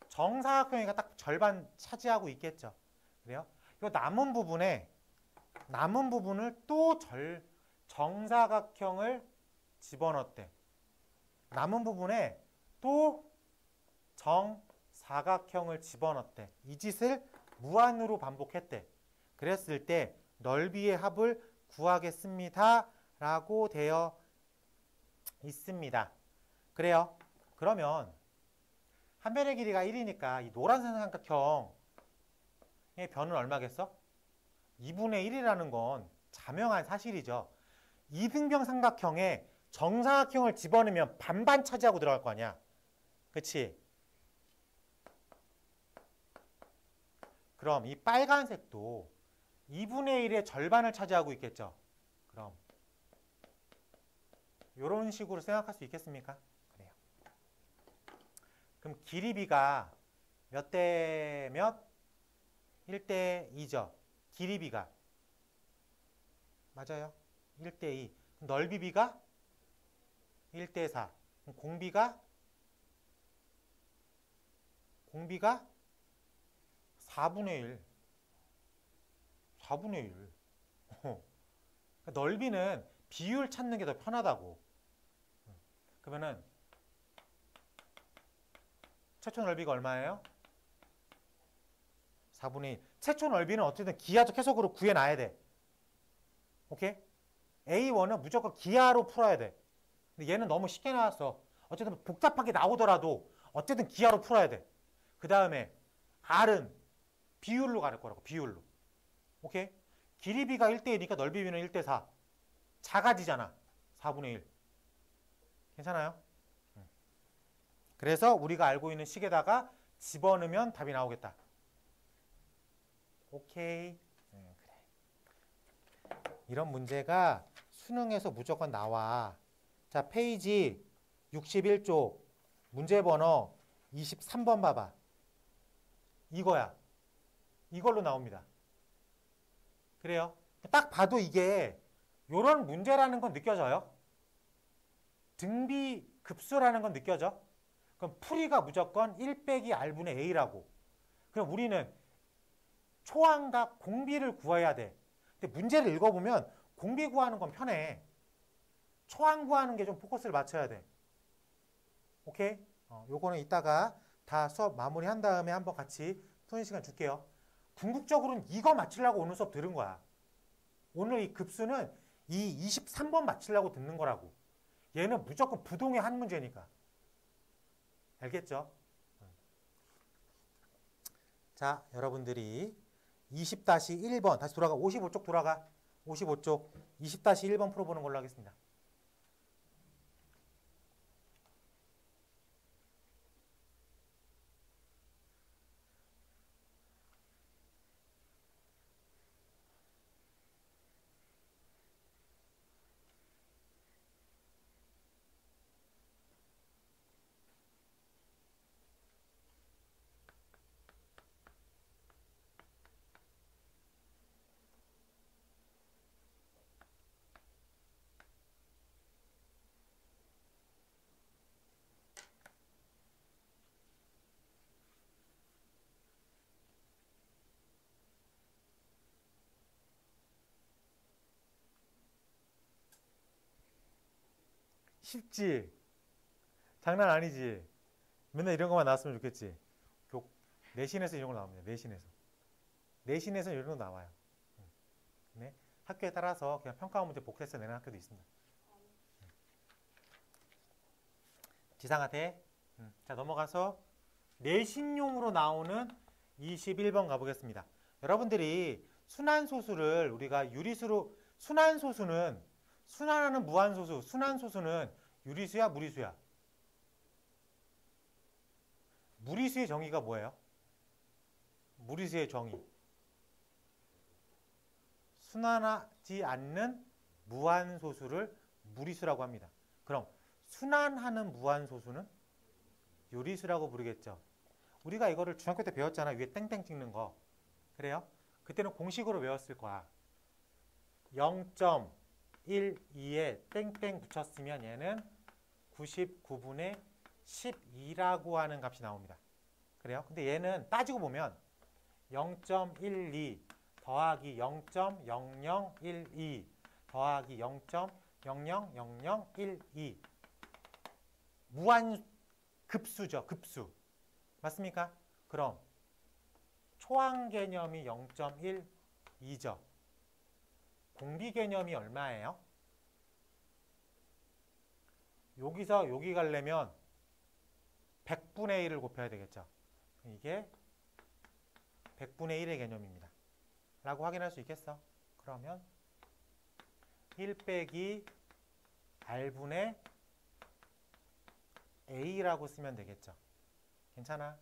정사각형이가 딱 절반 차지하고 있겠죠. 그래요? 이 남은 부분을 또 정사각형을 집어넣대. 남은 부분에 또 정사각형을 집어넣대. 이 짓을 무한으로 반복했대. 그랬을 때 넓이의 합을 구하겠습니다. 라고 되어 있습니다. 그래요. 그러면 한 변의 길이가 1이니까 이 노란색 삼각형의 변은 얼마겠어? 2분의 1이라는 건 자명한 사실이죠. 이등변 삼각형에 정사각형을 집어넣으면 반반 차지하고 들어갈 거 아니야. 그치? 그럼 이 빨간색도 2분의 1의 절반을 차지하고 있겠죠. 그럼 이런 식으로 생각할 수 있겠습니까? 그래요. 그럼 길이 B가 몇 대 몇? 1대 2죠. 길이 B가. 맞아요. 1대 2. 넓이 B가 1대 4. 그럼 공비가 4분의 1. 4분의 1. 넓이는 비율 찾는 게 더 편하다고. 그러면은 최초 넓이가 얼마예요? 4분의 1. 최초 넓이는 어쨌든 기하적 해석으로 구해놔야 돼. 오케이? A1은 무조건 기하로 풀어야 돼. 근데 얘는 너무 쉽게 나왔어. 어쨌든 복잡하게 나오더라도 어쨌든 기하로 풀어야 돼. 그 다음에 R은 비율로 갈 거라고. 비율로. 오케이? 길이 B가 1대 1이니까 넓이 B는 1대 4. 작아지잖아. 4분의 1. 괜찮아요? 그래서 우리가 알고 있는 식에다가 집어넣으면 답이 나오겠다. 오케이. 그래. 이런 문제가 수능에서 무조건 나와. 자, 페이지 61쪽 문제 번호 23번 봐봐. 이거야. 이걸로 나옵니다. 그래요? 딱 봐도 이게 요런 문제라는 건 느껴져요? 등비 급수라는 건 느껴져? 그럼 풀이가 무조건 1 빼기 R분의 A라고. 그럼 우리는 초항과 공비를 구해야 돼. 근데 문제를 읽어보면 공비 구하는 건 편해. 초항 구하는 게 좀 포커스를 맞춰야 돼. 오케이? 요거는 이따가 다 수업 마무리한 다음에 한번 같이 푸는 시간 줄게요. 궁극적으로는 이거 맞추려고 오늘 수업 들은 거야. 오늘 이 급수는 이 23번 맞추려고 듣는 거라고. 얘는 무조건 부동의 한 문제니까. 알겠죠? 자, 여러분들이 20-1번 다시 돌아가. 55쪽 돌아가. 55쪽 20-1번 풀어보는 걸로 하겠습니다. 쉽지? 장난 아니지? 맨날 이런 것만 나왔으면 좋겠지? 내신에서 이런 거 나옵니다. 내신에서 이런 거 나와요. 네? 학교에 따라서 그냥 평가 문제 복사해서 내는 학교도 있습니다. 지상하대. 자, 넘어가서 내신용으로 나오는 21번 가보겠습니다. 여러분들이 순환소수를 우리가 유리수로, 순환소수는, 순환하는 무한소수, 순환소수는 유리수야, 무리수야? 무리수의 정의가 뭐예요? 무리수의 정의. 순환하지 않는 무한소수를 무리수라고 합니다. 그럼 순환하는 무한소수는 유리수라고 부르겠죠. 우리가 이거를 중학교 때 배웠잖아. 위에 땡땡 찍는 거. 그래요? 그때는 공식으로 외웠을 거야. 0.12에 땡땡 붙였으면 얘는 99분의 12라고 하는 값이 나옵니다. 그래요? 근데 얘는 따지고 보면 0.12 더하기 0.0012 더하기 0.000012 무한 급수죠. 급수. 맞습니까? 그럼 초항 개념이 0.12죠. 공비 개념이 얼마예요? 여기서 여기 가려면 100분의 1을 곱해야 되겠죠. 이게 100분의 1의 개념입니다. 라고 확인할 수 있겠어. 그러면 1 빼기 R분의 A라고 쓰면 되겠죠. 괜찮아?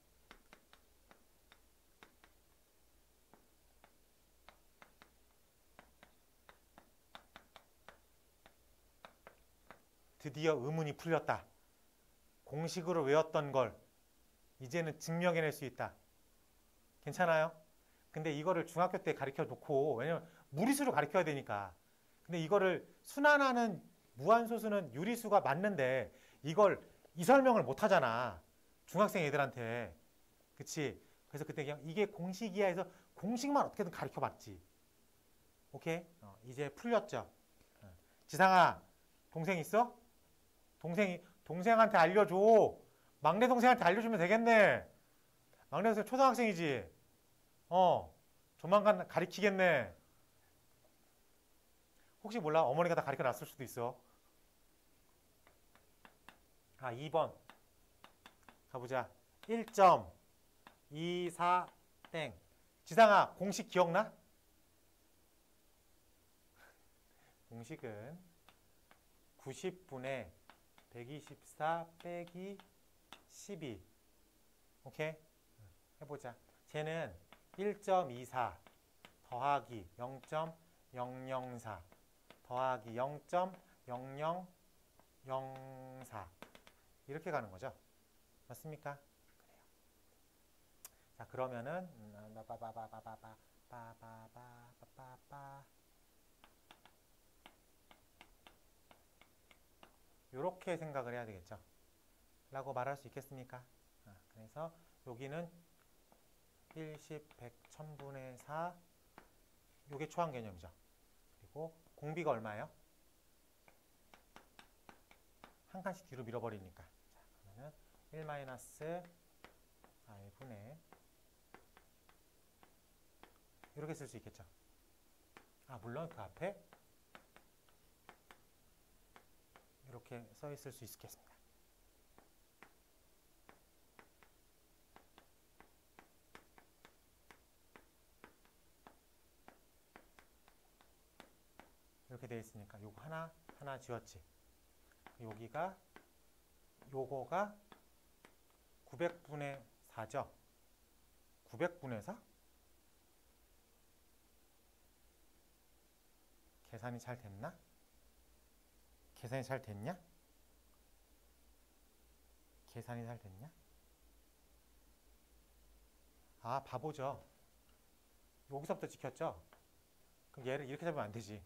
드디어 의문이 풀렸다. 공식으로 외웠던 걸 이제는 증명해낼 수 있다. 괜찮아요? 근데 이거를 중학교 때 가르쳐 놓고, 왜냐면 무리수를 가르쳐야 되니까. 근데 이거를 순환하는 무한소수는 유리수가 맞는데 이걸 이 설명을 못 하잖아. 중학생 애들한테. 그치? 그래서 그때 그냥 이게 공식이야 해서 공식만 어떻게든 가르쳐 봤지. 오케이? 이제 풀렸죠? 지상아, 동생 있어? 동생한테 알려줘. 막내 동생한테 알려주면 되겠네. 막내 동생 초등학생이지? 조만간 가르치겠네. 혹시 몰라? 어머니가 다 가르쳐 놨을 수도 있어. 2번. 가보자. 1.24 땡. 지상아, 공식 기억나? 공식은 90분의 124 빼기 12. 오케이? 해보자. 쟤는 1.24 더하기 0.004 더하기 0.0004 이렇게 가는 거죠. 맞습니까? 그래요. 자, 그러면은 이렇게 생각을 해야 되겠죠. 라고 말할 수 있겠습니까? 그래서 여기는 1, 10, 100, 1000분의 4 이게 초항 개념이죠. 그리고 공비가 얼마예요? 한 칸씩 뒤로 밀어버리니까. 자, 그러면은 1 마이너스 R분의 이렇게 쓸 수 있겠죠. 물론 그 앞에 이렇게 써 있을 수 있겠습니다. 이렇게 되어 있으니까 요거 하나 지웠지. 여기가 요거가 900분의 4죠. 900분의 4? 계산이 잘 됐나? 계산이 잘 됐냐? 계산이 잘 됐냐? 바보죠. 여기서부터 지켰죠? 그럼 얘를 이렇게 잡으면 안 되지.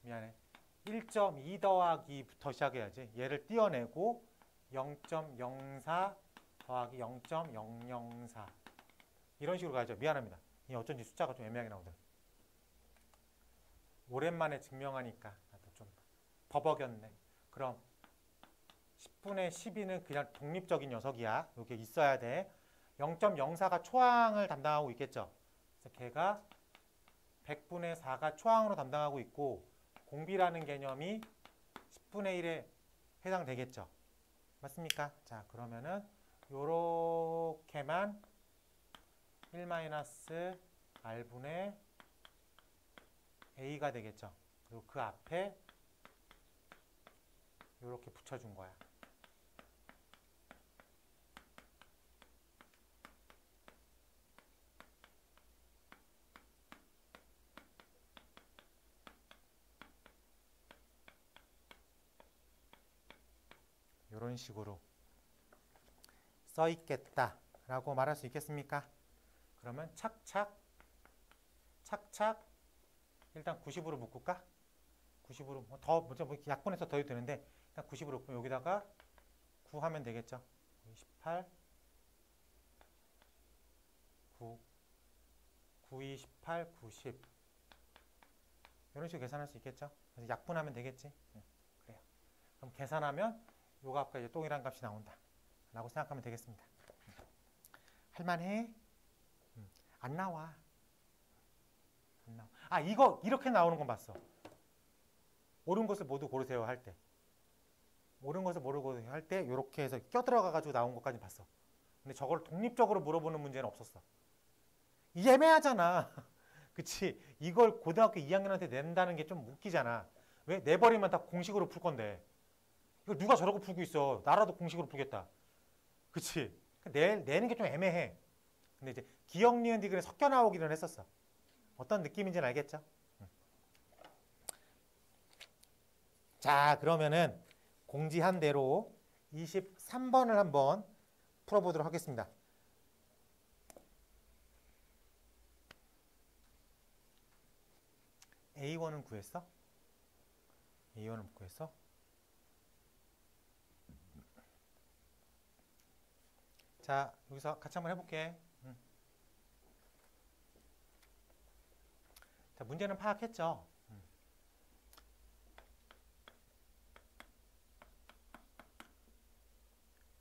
미안해. 1.2 더하기부터 시작해야지. 얘를 띄어내고 0.04 더하기 0.004 이런 식으로 가야죠. 미안합니다. 이 어쩐지 숫자가 좀 애매하게 나오더라. 오랜만에 증명하니까 나도 좀 버벅였네. 그럼 10분의 12는 그냥 독립적인 녀석이야. 이게 있어야 돼. 0.04가 초항을 담당하고 있겠죠. 그래서 걔가 100분의 4가 초항으로 담당하고 있고 공비라는 개념이 10분의 1에 해당되겠죠. 맞습니까? 자, 그러면은 요렇게만 1-R분의 A가 되겠죠. 그리고 그 앞에 요렇게 붙여준 거야. 이런 식으로 써 있겠다라고 말할 수 있겠습니까? 그러면 착착 일단 90으로 묶을까? 90으로 더 약분해서 더 해도 되는데 일단 90으로 묶으면 여기다가 9 하면 되겠죠. 18 9 9, 2, 18, 90 이런 식으로 계산할 수 있겠죠. 그래서 약분하면 되겠지. 그래요. 그럼 계산하면 요 값과 이제 동일한 값이 나온다 라고 생각하면 되겠습니다. 할만해? 안 나와. 안 나와. 아, 이거 이렇게 나오는 건 봤어. 옳은 것을 모두 고르세요 할 때. 옳은 것을 모르고 할 때 이렇게 해서 껴들어가가지고 나온 것까지 봤어. 근데 저걸 독립적으로 물어보는 문제는 없었어. 이게 애매하잖아. 그치? 이걸 고등학교 2학년한테 낸다는 게 좀 웃기잖아. 왜? 내버리면 다 공식으로 풀 건데. 이걸 누가 저러고 풀고 있어. 나라도 공식으로 풀겠다. 그치? 내는 게 좀 애매해. 근데 이제 기억, 니은, 디귿에 섞여 나오기는 했었어. 어떤 느낌인지는 알겠죠? 자, 그러면은 공지한 대로 23번을 한번 풀어보도록 하겠습니다. A1은 구했어? A1은 구했어? 자, 여기서 같이 한번 해볼게. 자, 문제는 파악했죠?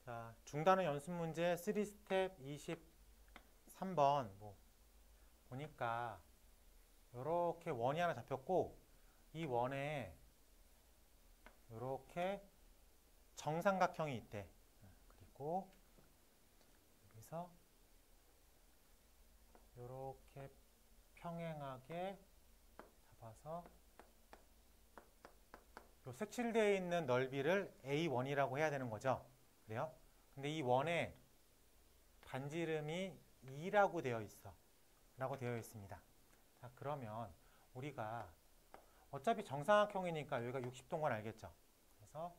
자, 중단원 연습 문제 3스텝 23번 뭐 보니까 이렇게 원이 하나 잡혔고 이 원에 이렇게 정삼각형이 있대. 그리고 여기서 이렇게 평행하게 잡아서 요 색칠되어 있는 넓이를 A1이라고 해야 되는 거죠. 그래요? 근데 이 원에 반지름이 2라고 되어 있어. 라고 되어 있습니다. 자, 그러면 우리가 어차피 정삼각형이니까 여기가 60도인 건 알겠죠? 그래서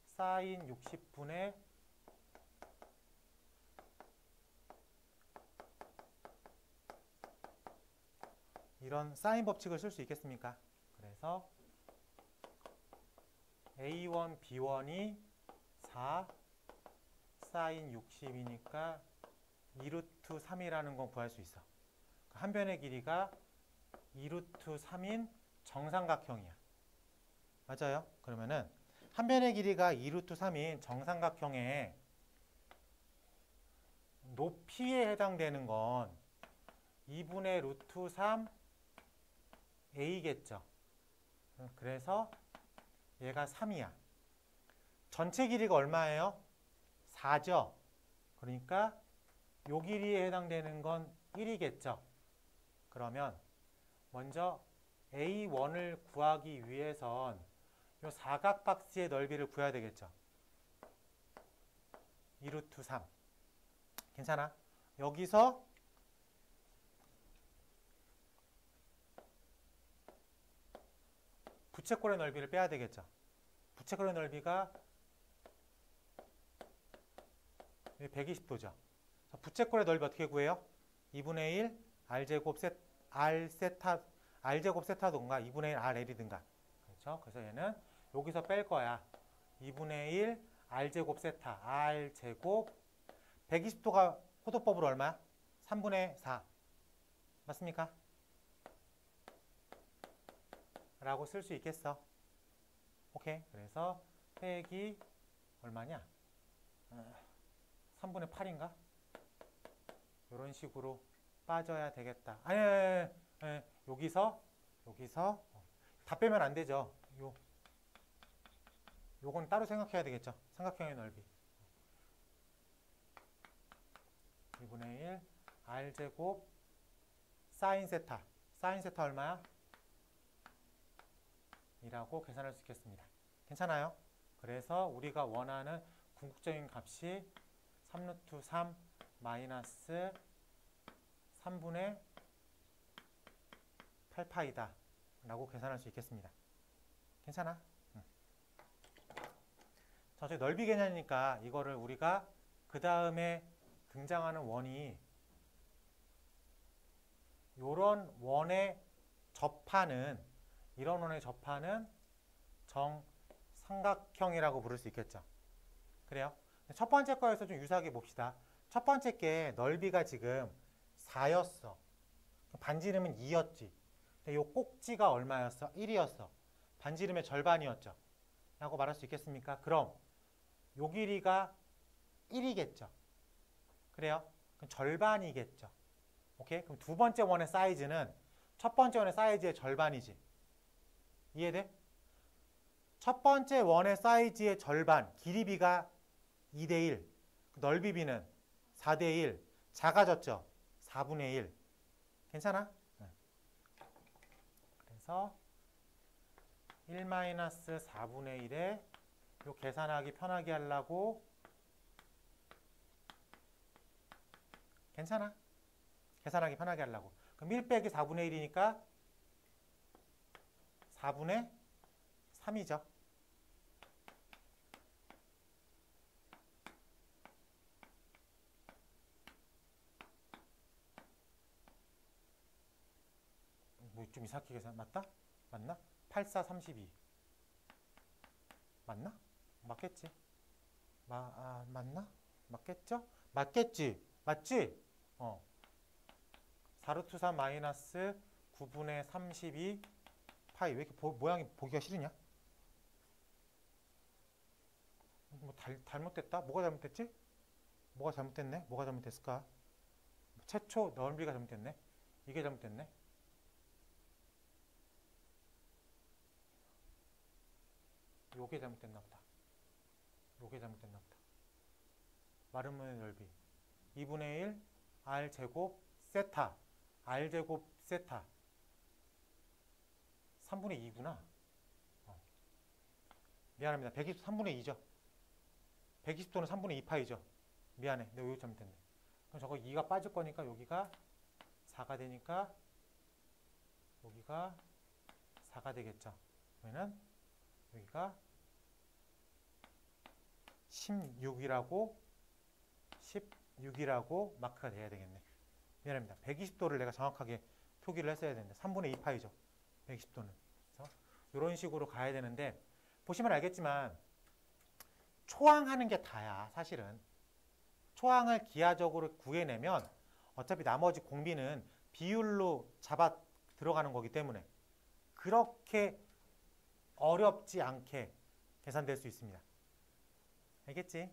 사인 60분의 이런 사인 법칙을 쓸 수 있겠습니까? 그래서 A1, B1이 4 사인 60이니까 2루트 3이라는 건 구할 수 있어. 한 변의 길이가 2루트 3인 정삼각형이야. 맞아요? 그러면은 한 변의 길이가 2루트 3인 정삼각형의 높이에 해당되는 건 2분의 루트 3 A겠죠. 그래서 얘가 3이야. 전체 길이가 얼마예요? 4죠. 그러니까 요 길이에 해당되는 건 1이겠죠. 그러면 먼저 A1을 구하기 위해선 요 사각 박스의 넓이를 구해야 되겠죠. 2루트 3. 괜찮아? 여기서 부채꼴의 넓이를 빼야 되겠죠. 부채꼴의 넓이가 120도죠. 부채꼴의 넓이 어떻게 구해요? 2분의 1 R제곱 R제곱 세타든가 2분의 1 RL이든가. 그렇죠? 그래서 얘는 여기서 뺄 거야. 2분의 1 R제곱 세타 R제곱 120도가 호도법으로 얼마야? 3분의 4. 맞습니까? 라고 쓸 수 있겠어. 오케이. 그래서 빼기 얼마냐? 3분의 8인가? 이런 식으로 빠져야 되겠다. 아니, 여기서 다 빼면 안 되죠. 요건 따로 생각해야 되겠죠. 삼각형의 넓이. 2분의 1 r제곱 사인 세타. 사인 세타 얼마야? 이라고 계산할 수 있겠습니다. 괜찮아요? 그래서 우리가 원하는 궁극적인 값이 3루트 3 마이너스 3분의 8파이다 라고 계산할 수 있겠습니다. 괜찮아? 자, 저희 넓이 개념이니까 이거를 우리가 그 다음에 등장하는 원이 이런 원에 접하는 이런 원에 접하는 정삼각형이라고 부를 수 있겠죠. 그래요? 첫 번째 거에서 좀 유사하게 봅시다. 첫 번째 게 넓이가 지금 4였어. 반지름은 2였지. 근데 이 꼭지가 얼마였어? 1이었어. 반지름의 절반이었죠. 라고 말할 수 있겠습니까? 그럼 요 길이가 1이겠죠. 그래요? 그럼 절반이겠죠. 오케이? 그럼 두 번째 원의 사이즈는 첫 번째 원의 사이즈의 절반이지. 이해돼? 첫 번째 원의 사이즈의 절반, 길이비가 2대 1, 넓이비는 4대 1, 작아졌죠? 4분의 1. 괜찮아? 그래서 1-4분의 1에 요 계산하기 편하게 하려고 괜찮아? 계산하기 편하게 하려고. 그럼 1 빼기 4분의 1이니까 4분의 3이죠. 뭐 좀 이상하게 계산 맞다? 맞나? 8, 4, 32 맞나? 맞겠지? 맞나? 맞겠죠? 맞겠지? 맞지? 4루트 3 마이너스 9분의 32 파이. 왜 이렇게 모양이 보기가 싫으냐? 뭐 잘못됐다? 뭐가 잘못됐지? 뭐가 잘못됐네? 뭐가 잘못됐을까? 최초 넓이가 잘못됐네? 이게 잘못됐네? 요게 잘못됐나 보다. 요게 잘못됐나 보다. 마름모의 넓이 2분의 1 r제곱 세타 r제곱 세타 3분의 2구나. 미안합니다. 120 3분의 2죠. 120도는 3분의 2파이죠. 미안해. 내가 여기 잘못됐네. 그럼 저거 2가 빠질 거니까 여기가 4가 되니까 여기가 4가 되겠죠. 그러면은 여기가 16이라고 마크가 돼야 되겠네. 미안합니다. 120도를 내가 정확하게 표기를 했어야 되는데 3분의 2파이죠. 120도는. 그래서 이런 식으로 가야 되는데 보시면 알겠지만 초항하는 게 다야. 사실은. 초항을 기하적으로 구해내면 어차피 나머지 공비는 비율로 잡아 들어가는 거기 때문에 그렇게 어렵지 않게 계산될 수 있습니다. 알겠지?